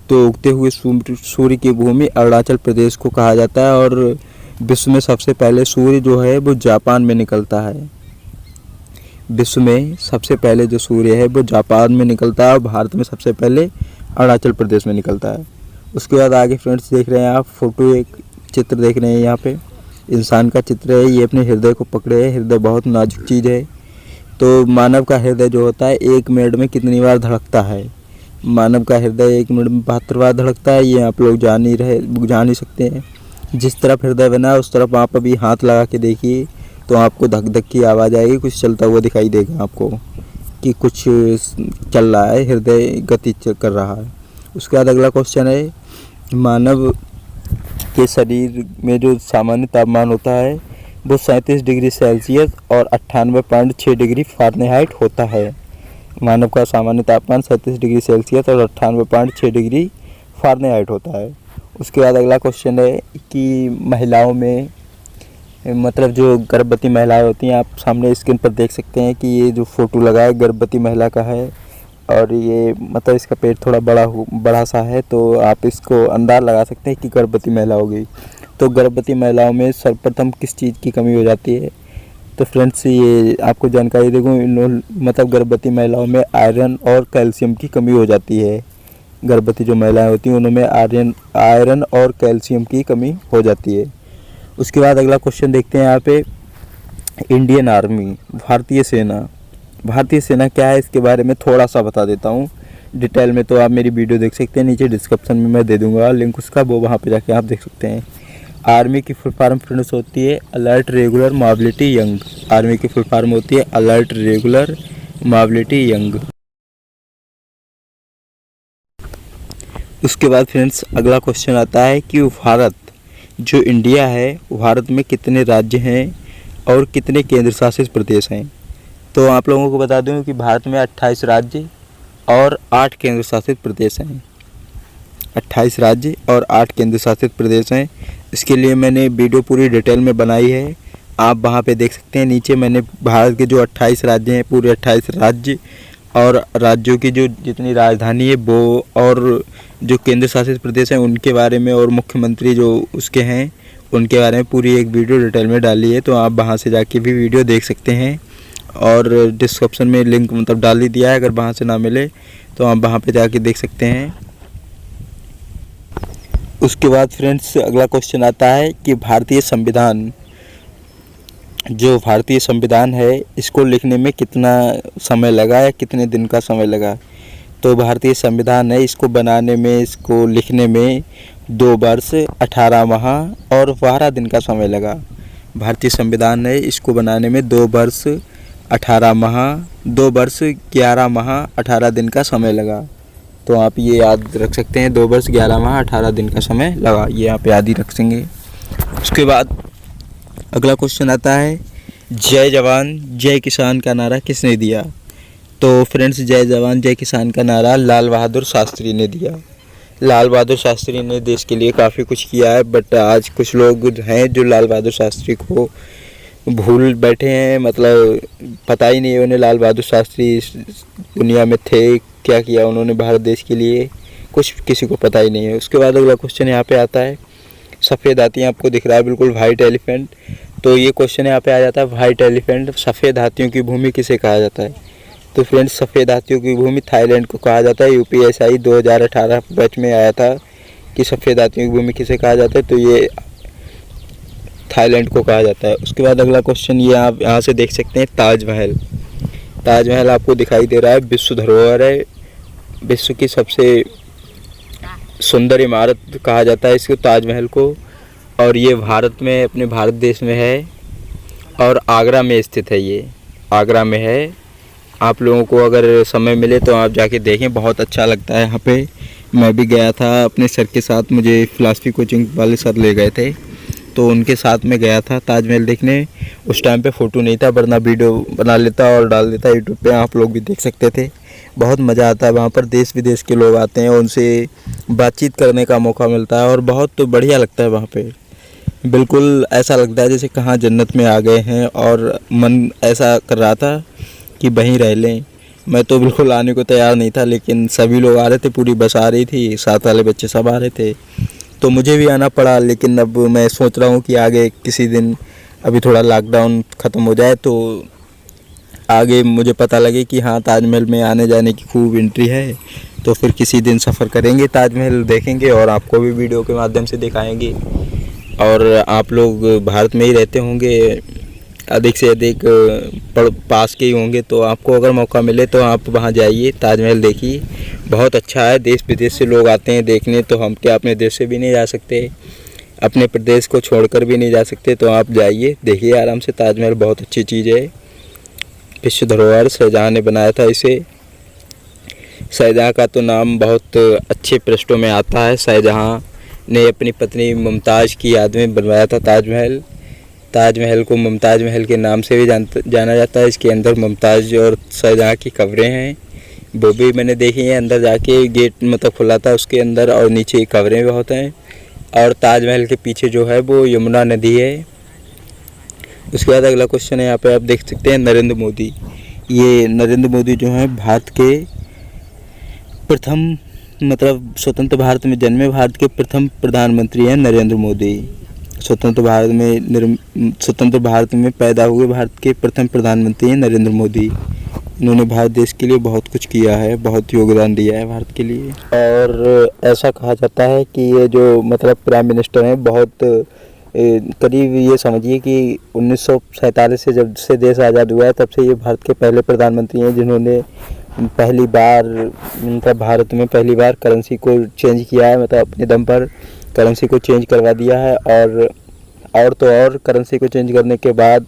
तो उगते हुए सूर्य की भूमि अरुणाचल प्रदेश को कहा जाता है, और विश्व में सबसे पहले सूर्य जो है वो जापान में निकलता है। विश्व में सबसे पहले जो सूर्य है वो जापान में निकलता है, और भारत में सबसे पहले अरुणाचल प्रदेश में निकलता है। उसके बाद आगे फ्रेंड्स देख रहे हैं आप फ़ोटो, एक चित्र देख रहे हैं यहाँ पे, इंसान का चित्र है। ये अपने हृदय को पकड़े है। हृदय बहुत नाजुक चीज़ है। तो मानव का हृदय जो होता है 1 मिनट में कितनी बार धड़कता है? मानव का हृदय 1 मिनट में 72 बार धड़कता है। ये आप लोग जान ही सकते हैं। जिस तरफ हृदय बना है उस तरफ आप अभी हाथ लगा के देखिए तो आपको धक धक की आवाज़ आएगी, कुछ चलता हुआ दिखाई देगा आपको कि कुछ चल रहा है, हृदय गति कर रहा है। उसके बाद अगला क्वेश्चन है, मानव के शरीर में जो सामान्य तापमान होता है वो 37 डिग्री सेल्सियस और 98.6 डिग्री फ़ारेनहाइट होता है। मानव का सामान्य तापमान 37 डिग्री सेल्सियस और 98.6 डिग्री फ़ारेनहाइट होता है। उसके बाद अगला क्वेश्चन है कि महिलाओं में, मतलब जो गर्भवती महिलाएं होती हैं, आप सामने स्क्रीन पर देख सकते हैं कि ये जो फ़ोटो लगा है गर्भवती महिला का है, और ये मतलब इसका पेट थोड़ा बड़ा सा है, तो आप इसको अंदाज़ लगा सकते हैं कि गर्भवती महिला होगी। तो गर्भवती महिलाओं में सर्वप्रथम किस चीज़ की कमी हो जाती है? तो फ्रेंड्स, ये आपको जानकारी दूँ, मतलब गर्भवती महिलाओं में आयरन और कैल्शियम की कमी हो जाती है। गर्भवती जो महिलाएं होती हैं उनमें आयरन और कैल्शियम की कमी हो जाती है। उसके बाद अगला क्वेश्चन देखते हैं यहाँ पे, इंडियन आर्मी, भारतीय सेना। भारतीय सेना क्या है इसके बारे में थोड़ा सा बता देता हूँ डिटेल में। तो आप मेरी वीडियो देख सकते हैं, नीचे डिस्क्रिप्शन में मैं दे दूँगा लिंक उसका, वो वहाँ पे जाके आप देख सकते हैं। आर्मी की फुल फॉर्म फ्रेंड्स होती है alert regular mobility young. Army की फुल फॉर्म होती है अलर्ट रेगुलर मोबिलिटी यंग। उसके बाद फ्रेंड्स अगला क्वेश्चन आता है कि भारत जो इंडिया है, भारत में कितने राज्य हैं और कितने केंद्र शासित प्रदेश हैं? तो आप लोगों को बता दूं कि भारत में 28 राज्य और 8 केंद्र शासित प्रदेश हैं। 28 राज्य और 8 केंद्र शासित प्रदेश हैं। इसके लिए मैंने वीडियो पूरी डिटेल में बनाई है, आप वहां पे देख सकते हैं। नीचे मैंने भारत के जो 28 राज्य हैं, पूरे 28 राज्य और राज्यों की जो जितनी राजधानी है वो, और जो केंद्र शासित प्रदेश हैं उनके बारे में, और मुख्यमंत्री जो उसके हैं उनके बारे में पूरी एक वीडियो डिटेल में डाली है। तो आप वहां से जाके भी वीडियो देख सकते हैं, और डिस्क्रिप्शन में लिंक मतलब डाल ही दिया है, अगर वहां से ना मिले तो आप वहां पे जाके देख सकते हैं। उसके बाद फ्रेंड्स अगला क्वेश्चन आता है कि भारतीय संविधान, जो भारतीय संविधान है इसको लिखने में कितना समय लगा या कितने दिन का समय लगा? तो भारतीय संविधान है, इसको बनाने में, इसको लिखने में 2 वर्ष 18 माह और 12 दिन का समय लगा। भारतीय संविधान है, इसको बनाने में 2 वर्ष 11 माह 18 दिन का समय लगा। तो आप ये याद रख सकते हैं, 2 वर्ष 11 माह 18 दिन का समय लगा, ये आप याद ही रखेंगे। उसके बाद अगला क्वेश्चन आता है, जय जवान जय किसान का नारा किसने दिया? तो फ्रेंड्स, जय जवान जय किसान का नारा लाल बहादुर शास्त्री ने दिया। लाल बहादुर शास्त्री ने देश के लिए काफ़ी कुछ किया है, बट आज कुछ लोग हैं जो लाल बहादुर शास्त्री को भूल बैठे हैं, मतलब पता ही नहीं है उन्हें लाल बहादुर शास्त्री इस दुनिया में थे, क्या किया उन्होंने भारत देश के लिए, कुछ किसी को पता ही नहीं है। उसके बाद अगला क्वेश्चन यहाँ पे आता है, सफ़ेद हाथी आपको दिख रहा है बिल्कुल वाइट एलिफेंट। तो ये क्वेश्चन यहाँ पे आ जाता है, वाइट एलिफेंट सफ़ेद हाथियों की भूमि किसे कहा जाता है? तो फ्रेंड्स, सफ़ेद हाथियों की भूमि थाईलैंड को कहा जाता है। यूपीएसआई 2018 बैच में आया था कि सफ़ेद हाथियों की भूमि किसे कहा जाता है, तो ये थाईलैंड को कहा जाता है। उसके बाद अगला क्वेश्चन ये आप यहाँ से देख सकते हैं, ताजमहल। ताजमहल आपको दिखाई दे रहा है, विश्व धरोहर है, विश्व की सबसे सुंदर इमारत कहा जाता है इसको, ताजमहल को। और ये भारत में, अपने भारत देश में है और आगरा में स्थित है। ये आगरा में है। आप लोगों को अगर समय मिले तो आप जाके देखें, बहुत अच्छा लगता है यहाँ पे। मैं भी गया था अपने सर के साथ, मुझे फ़िलासफ़ी कोचिंग वाले सर ले गए थे, तो उनके साथ में गया था ताजमहल देखने। उस टाइम पे फ़ोटो नहीं था, वरना वीडियो बना लेता और डाल देता यूट्यूब पे, आप लोग भी देख सकते थे। बहुत मज़ा आता है वहाँ पर, देश विदेश के लोग आते हैं, उनसे बातचीत करने का मौका मिलता है और बहुत बढ़िया लगता है वहाँ पे। बिल्कुल ऐसा लगता है जैसे कहाँ जन्नत में आ गए हैं, और मन ऐसा कर रहा था कि वहीं रह लें। मैं तो बिल्कुल आने को तैयार नहीं था, लेकिन सभी लोग आ रहे थे, पूरी बस आ रही थी, साथ वाले बच्चे सब आ रहे थे, तो मुझे भी आना पड़ा। लेकिन अब मैं सोच रहा हूँ कि आगे किसी दिन, अभी थोड़ा लॉकडाउन ख़त्म हो जाए तो आगे मुझे पता लगे कि हाँ ताजमहल में आने जाने की खूब एंट्री है, तो फिर किसी दिन सफ़र करेंगे, ताजमहल देखेंगे और आपको भी वीडियो के माध्यम से दिखाएंगे। और आप लोग भारत में ही रहते होंगे, अधिक से अधिक पास के ही होंगे, तो आपको अगर मौका मिले तो आप वहाँ जाइए, ताजमहल देखिए, बहुत अच्छा है। देश विदेश से लोग आते हैं देखने, तो हम क्या अपने देश से भी नहीं जा सकते, अपने प्रदेश को छोड़कर भी नहीं जा सकते, तो आप जाइए, देखिए आराम से। ताजमहल बहुत अच्छी चीज़ है, विश्व धरोहर, शाहजहाँ ने बनाया था इसे। शाहजहाँ का तो नाम बहुत अच्छे पृष्ठों में आता है। शाहजहाँ ने अपनी पत्नी मुमताज़ की याद में बनवाया था ताजमहल। ताजमहल को मुमताज़ महल के नाम से भी जाना जाता है। इसके अंदर मुमताज़ और शाहजहाँ की कब्रें हैं, वो भी मैंने देखी हैं। अंदर जाके गेट मतलब खुला था उसके अंदर, और नीचे कब्रें बहुत हैं। और ताजमहल के पीछे जो है वो यमुना नदी है। उसके बाद अगला क्वेश्चन है, यहाँ पे आप देख सकते हैं नरेंद्र मोदी। ये नरेंद्र मोदी जो है भारत के प्रथम, मतलब स्वतंत्र भारत में जन्मे भारत के प्रथम प्रधानमंत्री हैं नरेंद्र मोदी। स्वतंत्र भारत में पैदा हुए भारत के प्रथम प्रधानमंत्री हैं नरेंद्र मोदी। इन्होंने भारत देश के लिए बहुत कुछ किया है, बहुत योगदान दिया है भारत के लिए। और ऐसा कहा जाता है कि ये जो मतलब प्राइम मिनिस्टर हैं, बहुत करीब ये समझिए कि 1947 से जब से देश आज़ाद हुआ है तब से ये भारत के पहले प्रधानमंत्री हैं जिन्होंने पहली बार, मतलब भारत में पहली बार करेंसी को चेंज किया है, मतलब अपने दम पर करेंसी को चेंज करवा दिया है। और तो और करेंसी को चेंज करने के बाद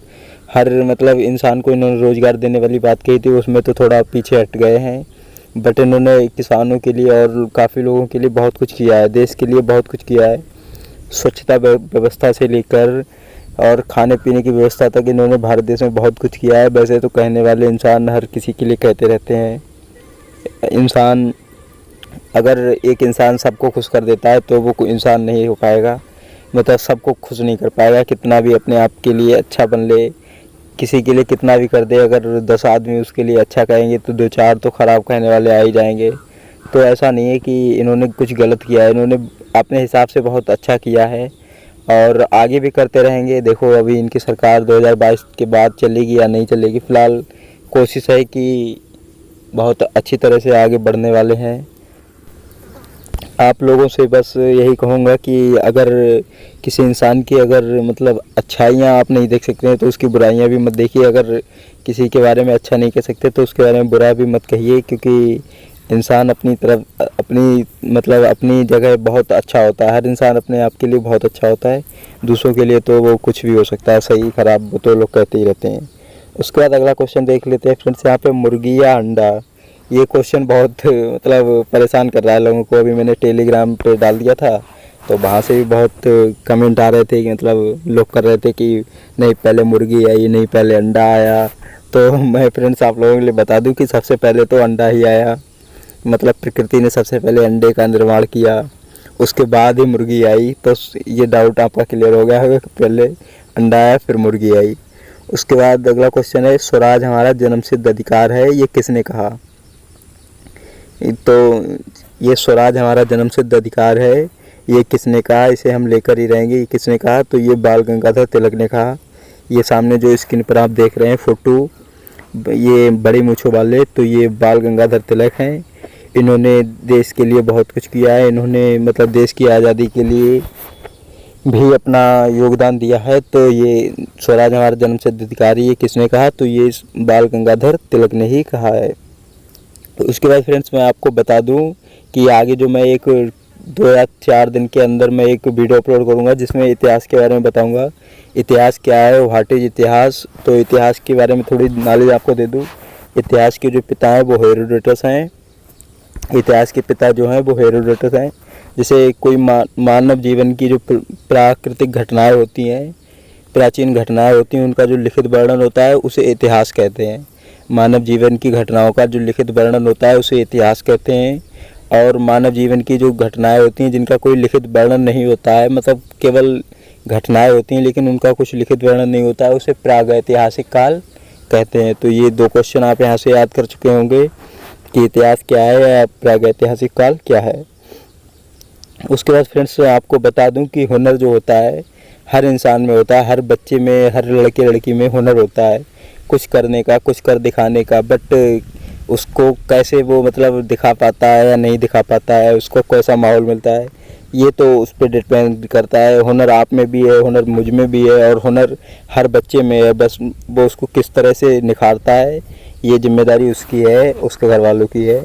हर मतलब इंसान को इन्होंने रोज़गार देने वाली बात कही थी, उसमें तो थोड़ा पीछे हट गए हैं। बट इन्होंने किसानों के लिए और काफ़ी लोगों के लिए बहुत कुछ किया है, देश के लिए बहुत कुछ किया है। स्वच्छता व्यवस्था से लेकर और खाने पीने की व्यवस्था तक इन्होंने भारत देश में बहुत कुछ किया है। वैसे तो कहने वाले इंसान हर किसी के लिए कहते रहते हैं। अगर एक इंसान सबको खुश कर देता है तो वो इंसान नहीं हो पाएगा, मतलब सबको खुश नहीं कर पाएगा। कितना भी अपने आप के लिए अच्छा बन ले, किसी के लिए कितना भी कर दे, अगर 10 आदमी उसके लिए अच्छा कहेंगे तो 2-4 तो ख़राब कहने वाले आ ही जाएंगे। तो ऐसा नहीं है कि इन्होंने कुछ गलत किया है, इन्होंने अपने हिसाब से बहुत अच्छा किया है और आगे भी करते रहेंगे। देखो अभी इनकी सरकार 2022 के बाद चलेगी या नहीं चलेगी, फ़िलहाल कोशिश है कि बहुत अच्छी तरह से आगे बढ़ने वाले हैं। आप लोगों से बस यही कहूँगा कि अगर किसी इंसान की अगर मतलब अच्छाइयाँ आप नहीं देख सकते हैं तो उसकी बुराइयाँ भी मत देखिए। अगर किसी के बारे में अच्छा नहीं कह सकते तो उसके बारे में बुरा भी मत कहिए, क्योंकि इंसान अपनी जगह बहुत अच्छा होता है। हर इंसान अपने आप के लिए बहुत अच्छा होता है, दूसरों के लिए तो वो कुछ भी हो सकता है, सही खराब वो तो लोग कहते ही रहते हैं। उसके बाद अगला क्वेश्चन देख लेते हैं फ्रेंड्स, यहाँ पे मुर्गी या अंडा। ये क्वेश्चन बहुत मतलब परेशान कर रहा है लोगों को। अभी मैंने टेलीग्राम पे डाल दिया था तो वहाँ से भी बहुत कमेंट आ रहे थे कि मतलब लोग कर रहे थे कि नहीं पहले मुर्गी आई, नहीं पहले अंडा आया। तो मैं फ्रेंड्स आप लोगों के लिए बता दूं कि सबसे पहले तो अंडा ही आया, मतलब प्रकृति ने सबसे पहले अंडे का निर्माण किया, उसके बाद ही मुर्गी आई। तो ये डाउट आपका क्लियर हो गया होगा कि पहले अंडा आया फिर मुर्गी आई। उसके बाद अगला क्वेश्चन है, स्वराज हमारा जन्मसिद्ध अधिकार है, ये किसने कहा? तो ये स्वराज हमारा जन्मसिद्ध अधिकार है, ये किसने कहा, इसे हम लेकर ही रहेंगे, ये किसने कहा, तो ये बाल गंगाधर तिलक ने कहा। ये सामने जो स्क्रीन पर आप देख रहे हैं फ़ोटो, ये बड़ी मूँछों वाले, तो ये बाल गंगाधर तिलक हैं। इन्होंने देश के लिए बहुत कुछ किया है, इन्होंने मतलब देश की आज़ादी के लिए भी अपना योगदान दिया है। तो ये स्वराज हमारा जन्मसिद्ध अधिकार है, ये किसने कहा, तो ये बाल गंगाधर तिलक ने ही कहा है। तो उसके बाद फ्रेंड्स मैं आपको बता दूं कि आगे जो मैं एक 2 या 4 दिन के अंदर मैं एक वीडियो अपलोड करूंगा जिसमें इतिहास के बारे में बताऊंगा। इतिहास क्या है, व्हाट इज इतिहास, तो इतिहास के बारे में थोड़ी नॉलेज आपको दे दूं। इतिहास के जो पिता हैं वो हेरोडोटस हैं। इतिहास के पिता जो हैं वो हेरोडोटस हैं। जैसे कोई मानव जीवन की जो प्राकृतिक घटनाएं होती हैं, प्राचीन घटनाएं होती हैं, उनका जो लिखित वर्णन होता है उसे इतिहास कहते हैं। मानव जीवन की घटनाओं का जो लिखित वर्णन होता है उसे इतिहास कहते हैं। और मानव जीवन की जो घटनाएं होती हैं जिनका कोई लिखित वर्णन नहीं होता है, मतलब केवल घटनाएं होती हैं लेकिन उनका कुछ लिखित वर्णन नहीं होता है, उसे प्रागैतिहासिक काल कहते हैं। तो ये 2 क्वेश्चन आप यहाँ से याद कर चुके होंगे कि इतिहास क्या है या प्रागैतिहासिक काल क्या है। उसके बाद फ्रेंड्स आपको बता दूं कि हुनर जो होता है हर इंसान में होता है, हर बच्चे में, हर लड़के लड़की में हुनर होता है कुछ करने का, कुछ कर दिखाने का। बट उसको कैसे वो मतलब दिखा पाता है या नहीं दिखा पाता है, उसको कैसा माहौल मिलता है, ये तो उस पर डिपेंड करता है। हुनर आप में भी है, हुनर मुझ में भी है और हुनर हर बच्चे में है, बस वो उसको किस तरह से निखारता है ये जिम्मेदारी उसकी है, उसके घर वालों की है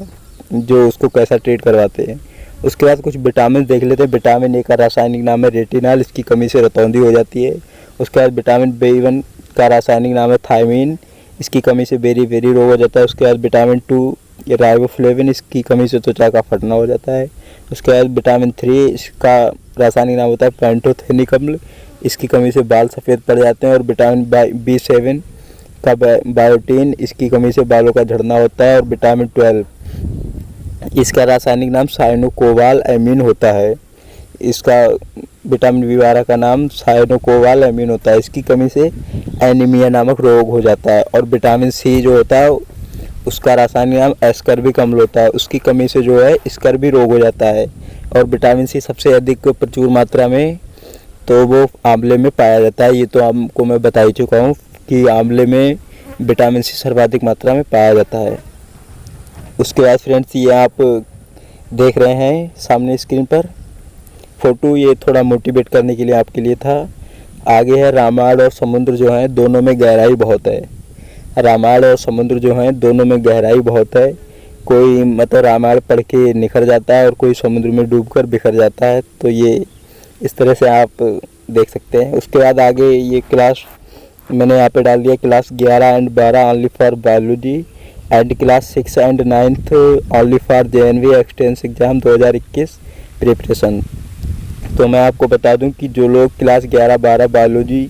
जो उसको कैसा ट्रीट करवाते हैं। उसके बाद कुछ विटामिन देख लेते हैं। विटामिन ए का रासायनिक नाम है रेटिनॉल, इसकी कमी से रतौंधी हो जाती है। उसके बाद विटामिन B1 का रासायनिक नाम है थायमीन, इसकी कमी से बेरी रोग हो जाता है। उसके बाद विटामिन 2 राइबोफ्लेविन, इसकी कमी से त्वचा का फटना हो जाता है। उसके बाद विटामिन 3, इसका रासायनिक नाम होता है पैंटोथेनिक अम्ल, इसकी कमी से बाल सफ़ेद पड़ जाते हैं। और विटामिन B7 का बायोटीन, इसकी कमी से बालों का झड़ना होता है। और विटामिन 12, इसका रासायनिक नाम साइनोकोबाल एमीन होता है। इसका विटामिन B12 का नाम साइनोकोबाल एमीन होता है, इसकी कमी से एनीमिया नामक रोग हो जाता है। और विटामिन C जो होता है उसका रासायनिक नाम एस्कर्बिक अम्ल होता है, उसकी कमी से जो है स्कर्बी रोग हो जाता है। और विटामिन C सबसे अधिक प्रचुर मात्रा में तो वो आंवले में पाया जाता है। ये तो आपको मैं बता ही चुका हूँ कि आंवले में विटामिन C सर्वाधिक मात्रा में पाया जाता है। उसके बाद फ्रेंड्स ये आप देख रहे हैं सामने स्क्रीन पर फ़ोटो, ये थोड़ा मोटिवेट करने के लिए आपके लिए था। आगे है रामायण और समुद्र जो हैं दोनों में गहराई बहुत है। रामायण और समुद्र जो हैं दोनों में गहराई बहुत है। कोई मतलब रामायण पढ़ के निखर जाता है और कोई समुद्र में डूबकर बिखर जाता है। तो ये इस तरह से आप देख सकते हैं। उसके बाद आगे ये क्लास मैंने यहाँ पे डाल दिया, class 11 and 12 only for biology and class 6 and 9th only for JNV expanse exam 2021 preparation. तो मैं आपको बता दूं कि जो लोग क्लास 11-12 बायोलॉजी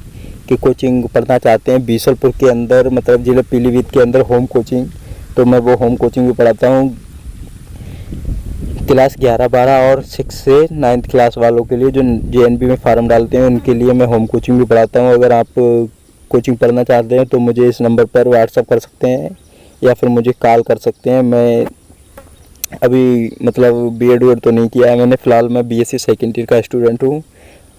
की कोचिंग पढ़ना चाहते हैं बीसलपुर के अंदर, मतलब जिला पीलीभीत के अंदर होम कोचिंग, तो मैं वो होम कोचिंग भी पढ़ाता हूँ। क्लास 11-12 और 6 से 9th क्लास वालों के लिए जो JNV में फार्म डालते हैं उनके लिए मैं होम कोचिंग भी पढ़ाता हूँ। अगर आप कोचिंग पढ़ना चाहते हैं तो मुझे इस नंबर पर व्हाट्सअप कर सकते हैं या फिर मुझे कॉल कर सकते हैं। मैं अभी मतलब B.Ed तो नहीं किया है मैंने, फ़िलहाल मैं BSc सेकेंड ईयर का स्टूडेंट हूँ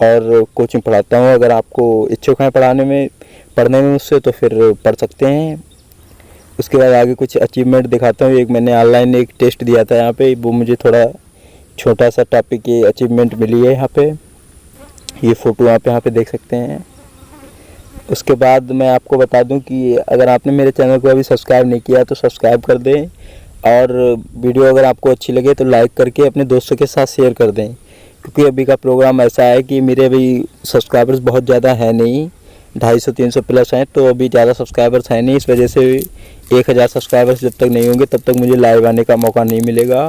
और कोचिंग पढ़ाता हूँ। अगर आपको इच्छुक हैं पढ़ने में मुझसे तो फिर पढ़ सकते हैं। उसके बाद आगे कुछ अचीवमेंट दिखाता हूँ। एक मैंने ऑनलाइन एक टेस्ट दिया था यहाँ पे, वो मुझे थोड़ा छोटा सा टॉपिक की अचीवमेंट मिली है। यहाँ पे ये फ़ोटो आप यहाँ पे देख सकते हैं। उसके बाद मैं आपको बता दूं कि अगर आपने मेरे चैनल को अभी सब्सक्राइब नहीं किया तो सब्सक्राइब कर दें और वीडियो अगर आपको अच्छी लगे तो लाइक करके अपने दोस्तों के साथ शेयर कर दें, क्योंकि अभी का प्रोग्राम ऐसा है कि मेरे अभी सब्सक्राइबर्स बहुत ज़्यादा है नहीं, 250-300 प्लस हैं, तो अभी ज़्यादा सब्सक्राइबर्स है नहीं। इस वजह से 1000 सब्सक्राइबर्स जब तक नहीं होंगे तब तक मुझे लाइव आने का मौका नहीं मिलेगा।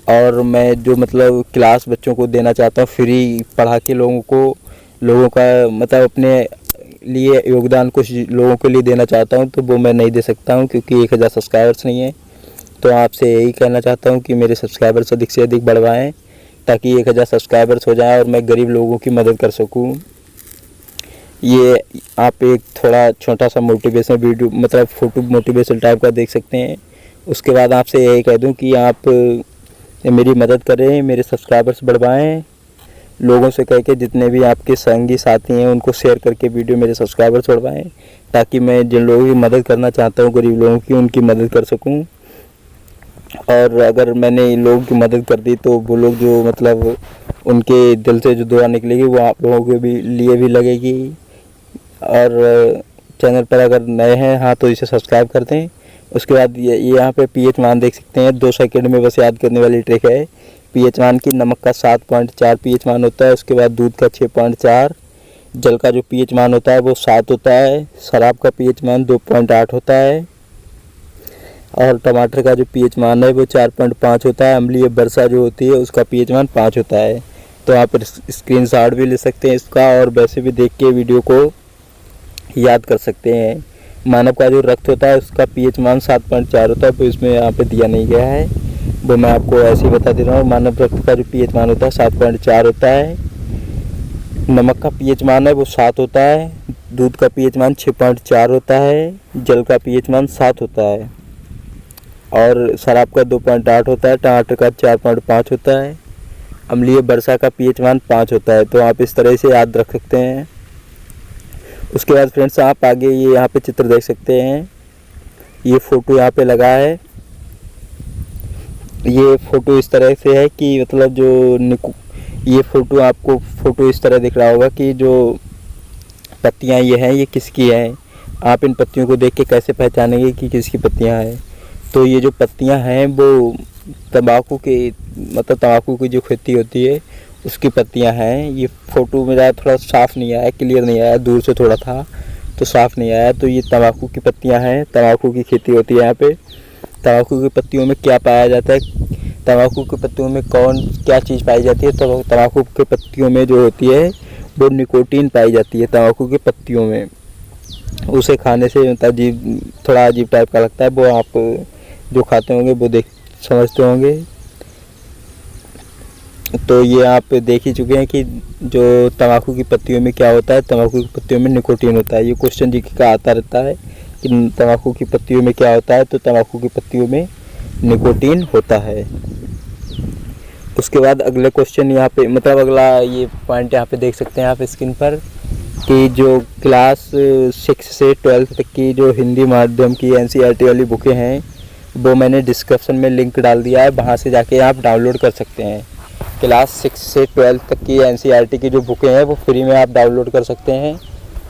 और मैं जो मतलब क्लास बच्चों को देना चाहता हूँ फ्री पढ़ा के लोगों का मतलब अपने लिए योगदान कुछ लोगों के लिए देना चाहता हूं, तो वो मैं नहीं दे सकता हूं क्योंकि 1000 सब्सक्राइबर्स नहीं है। तो आपसे यही कहना चाहता हूं कि मेरे सब्सक्राइबर्स अधिक से अधिक बढ़वाएं ताकि 1000 सब्सक्राइबर्स हो जाएं और मैं गरीब लोगों की मदद कर सकूं। ये आप एक थोड़ा छोटा सा मोटिवेशन वीडियो मतलब फ़ोटो मोटिवेशन टाइप का देख सकते हैं। उसके बाद आपसे यही कह दूं कि आप मेरी मदद करें, मेरे सब्सक्राइबर्स बढ़वाएं। लोगों से कह के जितने भी आपके संगी साथी हैं उनको शेयर करके वीडियो मेरे सब्सक्राइबर्स बढ़वाएं, ताकि मैं जिन लोगों की मदद करना चाहता हूँ, गरीब लोगों की, उनकी मदद कर सकूँ। और अगर मैंने इन लोगों की मदद कर दी तो वो लोग जो मतलब उनके दिल से जो दुआ निकलेगी वो आप लोगों के भी लिए भी लगेगी। और चैनल पर अगर नए हैं हाँ तो इसे सब्सक्राइब कर दें। उसके बाद ये यहाँ पे pH मान देख सकते हैं, 2 सेकंड में बस याद करने वाली ट्रिक है। pH मान की नमक का 7.4 pH मान होता है, उसके बाद दूध का 6.4, जल का जो pH मान होता है वो 7 होता है, शराब का pH मान 2.8 होता है, और टमाटर का जो pH मान है वो 4.5 होता है। अम्लीय वर्षा जो होती है उसका pH मान 5 होता है। तो आप स्क्रीनशॉट भी ले सकते हैं इसका, और वैसे भी देख के वीडियो को याद कर सकते हैं। मानव का जो रक्त होता है उसका pH मान 7.4 होता है, वो इसमें यहाँ पे दिया नहीं गया है, वो मैं आपको ऐसे ही बता दे रहा हूँ। मानव रक्त का जो pH मान होता है 7.4 होता है, नमक का pH मान है वो 7 होता है, दूध का pH मान 6.4 होता है, जल का pH मान 7 होता है, और शराब का 2.8 होता है, टमाटर का 4.5 होता है, अम्लीय वर्षा का pH मान 5 होता है। तो आप इस तरह से याद रख सकते हैं। उसके बाद फ्रेंड्स आप आगे ये यहाँ पे चित्र देख सकते हैं, ये फ़ोटो यहाँ पे लगा है। ये फ़ोटो इस तरह से है कि मतलब जो ये फ़ोटो आपको फ़ोटो इस तरह दिख रहा होगा कि जो पत्तियाँ ये हैं ये किसकी हैं। आप इन पत्तियों को देख के कैसे पहचानेंगे कि किसकी पत्तियाँ हैं। तो ये जो पत्तियाँ हैं वो तंबाकू की जो खेती होती है उसकी पत्तियां हैं। ये फ़ोटो मेरा थोड़ा साफ़ नहीं आया, क्लियर नहीं आया, दूर से थोड़ा था तो साफ़ नहीं आया। तो ये तंबाकू की पत्तियां हैं, तंबाकू की खेती होती है यहाँ पे। तंबाकू की पत्तियों में क्या पाया जाता है, तंबाकू की पत्तियों में क्या चीज़ पाई जाती है। तो तंबाकू की पत्तियों में जो होती है वो निकोटीन पाई जाती है तंबाकू की पत्तियों में। उसे खाने से मतलब थोड़ा अजीब टाइप का लगता है, वो आप जो खाते होंगे वो समझते होंगे। तो ये आप देख ही चुके हैं कि जो तंबाकू की पत्तियों में क्या होता है, तंबाकू की पत्तियों में निकोटीन होता है। ये क्वेश्चन जीके का आता रहता है कि तंबाकू की पत्तियों में क्या होता है, तो तंबाकू की पत्तियों में निकोटीन होता है। उसके बाद अगले क्वेश्चन यहाँ पे मतलब अगला ये पॉइंट यहाँ पे देख सकते हैं आप स्क्रीन पर कि जो क्लास 6 से 12 तक की जो हिंदी माध्यम की NCERT वाली बुकें हैं वो मैंने डिस्क्रिप्शन में लिंक डाल दिया है, वहाँ से जाके आप डाउनलोड कर सकते हैं। क्लास 6 से 12 तक की NCERT की जो बुकें हैं वो फ्री में आप डाउनलोड कर सकते हैं।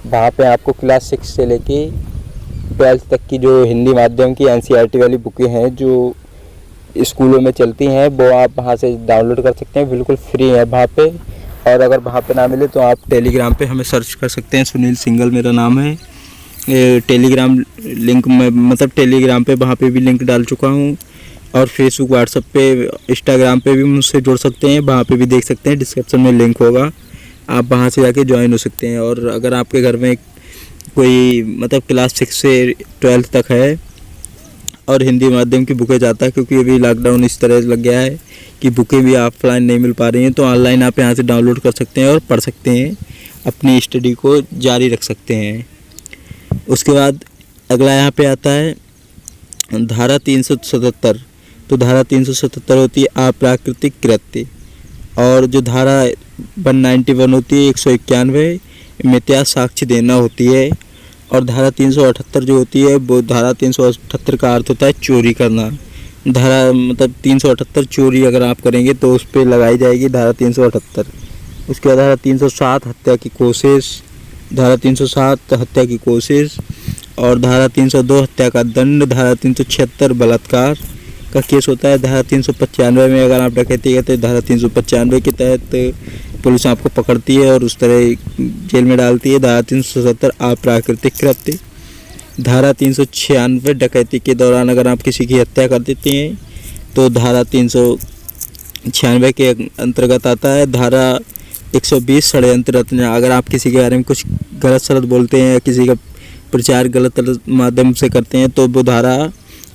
वहाँ पे आपको क्लास 6 से लेके 12 तक की जो हिंदी माध्यम की NCERT वाली बुकें हैं जो स्कूलों में चलती हैं वो आप वहाँ से डाउनलोड कर सकते हैं, बिल्कुल फ्री है वहाँ पे। और अगर वहाँ पे ना मिले तो आप टेलीग्राम पे हमें सर्च कर सकते हैं, सुनील सिंगल मेरा नाम है। टेलीग्राम लिंक में मतलब टेलीग्राम पे वहाँ पे भी लिंक डाल चुका हूँ, और फेसबुक, व्हाट्सएप पे, इंस्टाग्राम पे भी मुझसे जुड़ सकते हैं, वहाँ पे भी देख सकते हैं, डिस्क्रिप्शन में लिंक होगा, आप वहाँ से जाके ज्वाइन हो सकते हैं। और अगर आपके घर में कोई मतलब क्लास 6 से 12 तक है और हिंदी माध्यम की बुकें चाहता है, क्योंकि अभी लॉकडाउन इस तरह लग गया है कि बुकें भी ऑफलाइन नहीं मिल पा रही हैं, तो ऑनलाइन आप यहाँ से डाउनलोड कर सकते हैं और पढ़ सकते हैं, अपनी स्टडी को जारी रख सकते हैं। उसके बाद अगला यहाँ पे आता है धारा 377। तो धारा 377 होती है अप्राकृतिक कृत्य, और जो धारा 191 होती है 191 मिथ्या साक्ष्य देना होती है, और धारा 378 जो होती है वो धारा 378 का अर्थ होता है चोरी करना। धारा मतलब 378 चोरी अगर आप करेंगे तो उस पर लगाई जाएगी धारा 378। उसके बाद धारा 307 हत्या की कोशिश, धारा 307 हत्या की कोशिश, और धारा 302 हत्या का दंड, धारा 376 बलात्कार का केस होता है। धारा 395 में अगर आप डकैती करते हैं धारा 395 के तहत पुलिस आपको पकड़ती है और उस तरह जेल में डालती है। धारा 377 अप्राकृतिक कृत्य। धारा 396 डकैती के दौरान अगर आप किसी की हत्या कर देते हैं तो धारा 396 के अंतर्गत आता है। धारा 120 षड्यंत्र रचना, अगर आप किसी के बारे में कुछ गलत सलत बोलते हैं या किसी का प्रचार गलत माध्यम से करते हैं तो वो धारा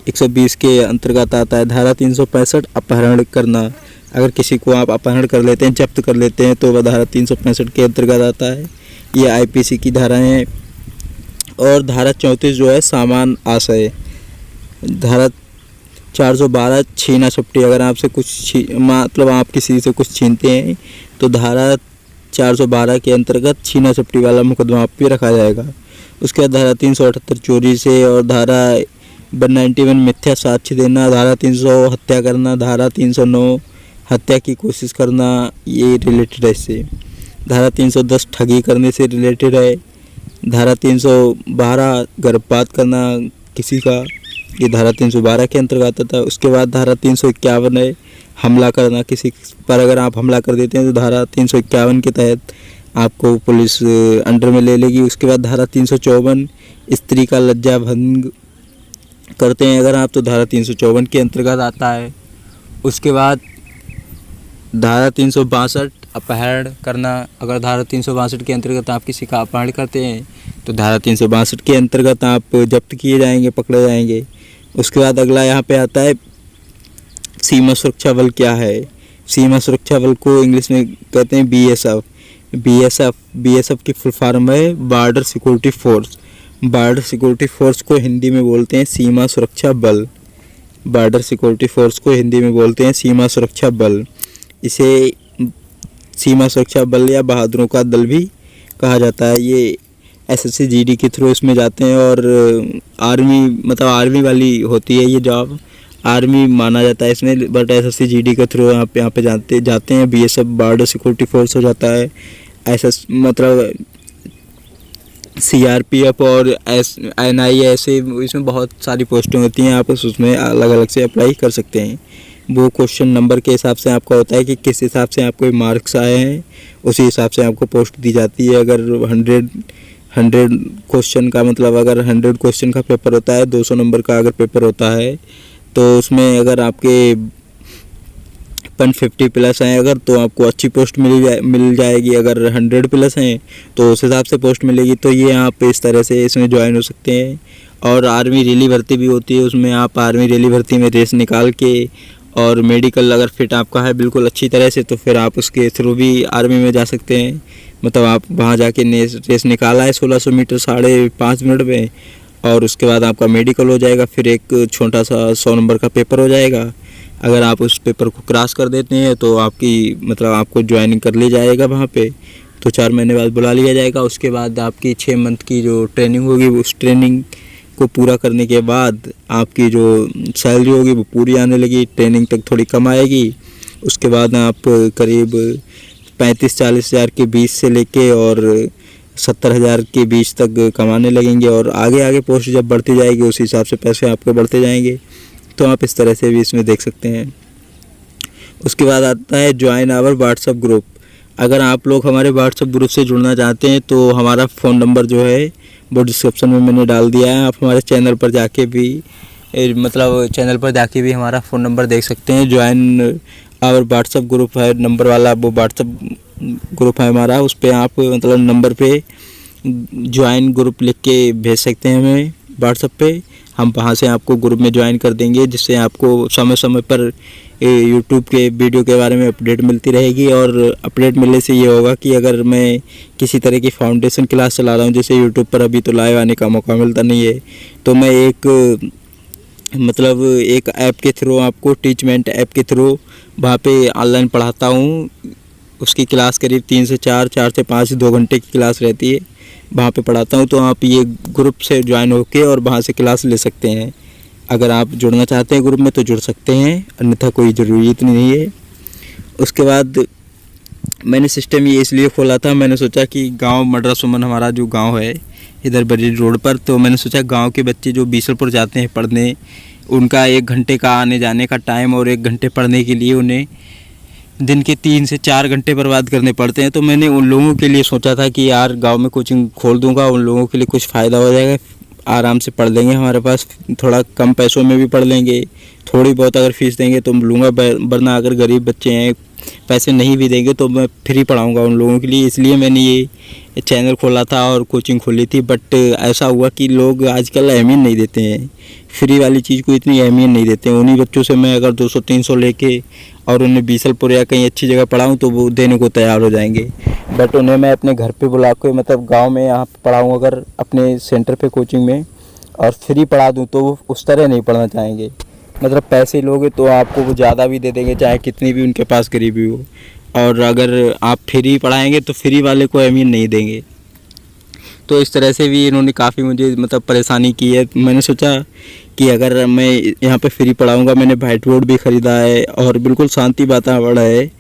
120 के अंतर्गत आता है। धारा 365 अपहरण करना, अगर किसी को आप अपहरण कर लेते हैं, जब्त कर लेते हैं तो वह धारा 365 के अंतर्गत आता है। ये IPC की धाराएं हैं। और धारा 34 जो है सामान आशय। धारा 412 छीना झपटी, अगर आपसे कुछ मतलब आप किसी से कुछ छीनते हैं तो धारा 412 के अंतर्गत छीना झपटी वाला मुकदमा आप पे रखा जाएगा। उसके बाद धारा 378 चोरी से, और धारा 191 मिथ्या साक्ष्य देना, धारा 300 हत्या करना, धारा 309 हत्या की कोशिश करना, ये रिलेटेड है इससे। धारा 310 ठगी करने से रिलेटेड है। धारा 312 गर्भपात करना किसी का, ये धारा 312 के अंतर्गत आता है। उसके बाद धारा 351 है हमला करना किसी पर, अगर आप हमला कर देते हैं तो धारा 351 के तहत आपको पुलिस अंडर में ले लेगी। उसके बाद धारा 354 स्त्री का लज्जा भंग करते हैं अगर आप, तो धारा 354 के अंतर्गत आता है। उसके बाद धारा 362 अपहरण करना, अगर धारा 362 के अंतर्गत आप किसी का अपहरण करते हैं तो धारा 362 के अंतर्गत आप जब्त किए जाएंगे, पकड़े जाएंगे। उसके बाद अगला यहाँ पे आता है सीमा सुरक्षा बल क्या है। सीमा सुरक्षा बल को इंग्लिश में कहते हैं बीएसएफ की फुल फॉर्म है border security force. Border security force को हिंदी में बोलते हैं सीमा सुरक्षा बल। बॉर्डर सिक्योरिटी फोर्स को हिंदी में बोलते हैं सीमा सुरक्षा बल। इसे सीमा सुरक्षा बल या बहादुरों का दल भी कहा जाता है। ये एसएससी जीडी के थ्रू इसमें जाते हैं, और आर्मी वाली होती है ये जॉब, आर्मी माना जाता है इसमें, बट एसएससी जीडी के थ्रू यहाँ पे जाते हैं। बीएसएफ बॉर्डर सिक्योरिटी फोर्स हो जाता है। सीआरपीएफ और एनआई, ऐसे इसमें बहुत सारी पोस्टें होती हैं, आप उसमें अलग अलग से अप्लाई कर सकते हैं। वो क्वेश्चन नंबर के हिसाब से आपका होता है कि किस हिसाब से आपको मार्क्स आए हैं, उसी हिसाब से आपको पोस्ट दी जाती है। अगर 100 क्वेश्चन का मतलब, अगर 100 क्वेश्चन का पेपर होता है, 200 नंबर का अगर पेपर होता है, तो उसमें अगर आपके 150 प्लस हैं अगर, तो आपको अच्छी पोस्ट मिल जाएगी। अगर 100 प्लस हैं तो उस हिसाब से पोस्ट मिलेगी। तो ये आप इस तरह से इसमें ज्वाइन हो सकते हैं। और आर्मी रैली भर्ती भी होती है, उसमें आप आर्मी रैली भर्ती में रेस निकाल के, और मेडिकल अगर फिट आपका है बिल्कुल अच्छी तरह से, तो फिर आप उसके थ्रू भी आर्मी में जा सकते हैं। मतलब आप वहाँ जाके रेस निकाला है 1600 मीटर 5.5 मिनट में, और उसके बाद आपका मेडिकल हो जाएगा, फिर एक छोटा सा 100 नंबर का पेपर हो जाएगा। अगर आप उस पेपर को क्रॉस कर देते हैं तो आपको ज्वाइनिंग कर ली जाएगा वहाँ पे, तो 4 महीने बाद बुला लिया जाएगा। उसके बाद आपकी 6 मंथ की जो ट्रेनिंग होगी, उस ट्रेनिंग को पूरा करने के बाद आपकी जो सैलरी होगी वो पूरी आने लगी। ट्रेनिंग तक थोड़ी कम आएगी। उसके बाद आप करीब 35-40 हज़ार के बीच से लेके और 70 हज़ार के बीच तक कमाने लगेंगे, और आगे पोस्ट जब बढ़ती जाएगी उस हिसाब से पैसे आपके बढ़ते जाएंगे। तो आप इस तरह से भी इसमें देख सकते हैं। उसके बाद आता है ज्वाइन आवर व्हाट्सएप ग्रुप। अगर आप लोग हमारे व्हाट्सएप ग्रुप से जुड़ना चाहते हैं तो हमारा फ़ोन नंबर जो है वो डिस्क्रिप्शन में मैंने डाल दिया है। आप हमारे चैनल पर जाके भी हमारा फ़ोन नंबर देख सकते हैं। ज्वाइन आवर व्हाट्सएप ग्रुप है नंबर वाला, वो व्हाट्सएप ग्रुप है हमारा। उस पर आप नंबर पे ज्वाइन ग्रुप लिख के भेज सकते हैं हमें व्हाट्सएप पे। हम वहाँ से आपको ग्रुप में ज्वाइन कर देंगे, जिससे आपको समय समय पर यूट्यूब के वीडियो के बारे में अपडेट मिलती रहेगी। और अपडेट मिलने से ये होगा कि अगर मैं किसी तरह की फाउंडेशन क्लास चला रहा हूँ, जैसे यूट्यूब पर अभी तो लाइव आने का मौका मिलता नहीं है, तो मैं एक ऐप के थ्रू, आपको टीचमेंट ऐप के थ्रू वहाँ पे ऑनलाइन पढ़ाता हूँ। उसकी क्लास करीब 3 से 4, 4 से 5, 2 घंटे की क्लास रहती है, वहाँ पे पढ़ाता हूँ। तो आप ये ग्रुप से ज्वाइन होके और वहाँ से क्लास ले सकते हैं। अगर आप जुड़ना चाहते हैं ग्रुप में तो जुड़ सकते हैं, अन्यथा कोई ज़रूरत नहीं है। उसके बाद मैंने सिस्टम ये इसलिए खोला था, मैंने सोचा कि गांव मडरा सुमन हमारा जो गांव है इधर बरेली रोड पर, तो मैंने सोचा गांव के बच्चे जो बीसलपुर जाते हैं पढ़ने, उनका 1 घंटे का आने जाने का टाइम और 1 घंटे पढ़ने के लिए उन्हें दिन के 3 से 4 घंटे बर्बाद करने पड़ते हैं। तो मैंने उन लोगों के लिए सोचा था कि यार गांव में कोचिंग खोल दूंगा, उन लोगों के लिए कुछ फ़ायदा हो जाएगा, आराम से पढ़ लेंगे, हमारे पास थोड़ा कम पैसों में भी पढ़ लेंगे। थोड़ी बहुत अगर फ़ीस देंगे तो लूँगा, वरना अगर गरीब बच्चे हैं पैसे नहीं भी देंगे तो मैं फ्री पढ़ाऊँगा उन लोगों के लिए। इसलिए मैंने ये चैनल खोला था और कोचिंग खोली थी। बट ऐसा हुआ कि लोग आजकल अहमियत नहीं देते हैं, फ्री वाली चीज़ को इतनी अहमियत नहीं देते हैं। उन्हीं बच्चों से मैं अगर 200-300 लेके और उन्हें बीसलपुर या कहीं अच्छी जगह पढ़ाऊँ तो वो देने को तैयार हो जाएंगे। बट उन्हें मैं अपने घर पे बुला के, मतलब गांव में यहाँ पढ़ाऊँ अगर अपने सेंटर पे कोचिंग में, और फ्री पढ़ा दूँ तो वो उस तरह नहीं पढ़ना चाहेंगे। मतलब पैसे लोगे तो आपको वो ज़्यादा भी दे देंगे, चाहे कितनी भी उनके पास गरीबी हो। और अगर आप फ्री पढ़ाएंगे तो फ्री वाले को अहमियत नहीं देंगे। तो इस तरह से भी इन्होंने काफ़ी मुझे मतलब परेशानी की है। मैंने सोचा कि अगर मैं यहाँ पे फ्री पढ़ाऊँगा, मैंने व्हाइट बोर्ड भी ख़रीदा है और बिल्कुल शांति वातावरण है,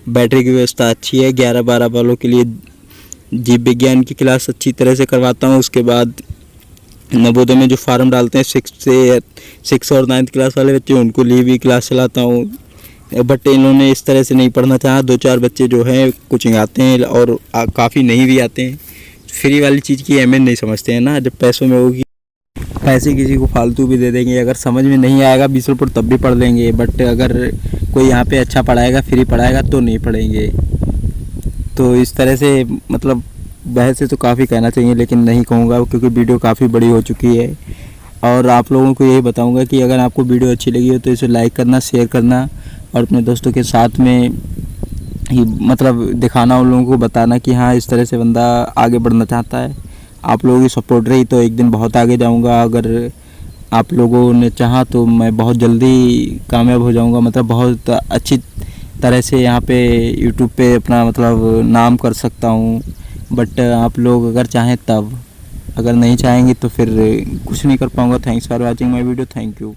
बैटरी की व्यवस्था अच्छी है। 11-12 वालों के लिए जीव विज्ञान की क्लास अच्छी तरह से करवाता हूँ। उसके बाद नवोदय में जो फार्म डालते हैं 6 और 9th क्लास वाले बच्चे, उनको लिए भी क्लास चलाता हूँ। बट इन्होंने इस तरह से नहीं पढ़ना चाहा। 2-4 बच्चे जो हैं कोचिंग आते हैं और काफ़ी नहीं भी आते हैं। फ्री वाली चीज़ की अहमियत नहीं समझते हैं ना। जब पैसों में होगी, पैसे किसी को फालतू भी दे देंगे, अगर समझ में नहीं आएगा 20 रुपये तब भी पढ़ लेंगे। बट अगर कोई यहाँ पे अच्छा पढ़ाएगा, फ्री पढ़ाएगा तो नहीं पढ़ेंगे। तो इस तरह से मतलब वैसे तो काफ़ी कहना चाहिए, लेकिन नहीं कहूँगा क्योंकि वीडियो काफ़ी बड़ी हो चुकी है। और आप लोगों को यही बताऊँगा कि अगर आपको वीडियो अच्छी लगी हो तो इसे लाइक करना, शेयर करना और अपने दोस्तों के साथ में ही मतलब दिखाना, उन लोगों को बताना कि हाँ इस तरह से बंदा आगे बढ़ना चाहता है। आप लोगों की सपोर्ट रही तो एक दिन बहुत आगे जाऊंगा। अगर आप लोगों ने चाहा तो मैं बहुत जल्दी कामयाब हो जाऊंगा, मतलब बहुत अच्छी तरह से यहाँ पे यूट्यूब पे अपना मतलब नाम कर सकता हूँ। बट आप लोग अगर चाहें तब, अगर नहीं चाहेंगे तो फिर कुछ नहीं कर पाऊँगा। Thanks for watching my video. Thank you.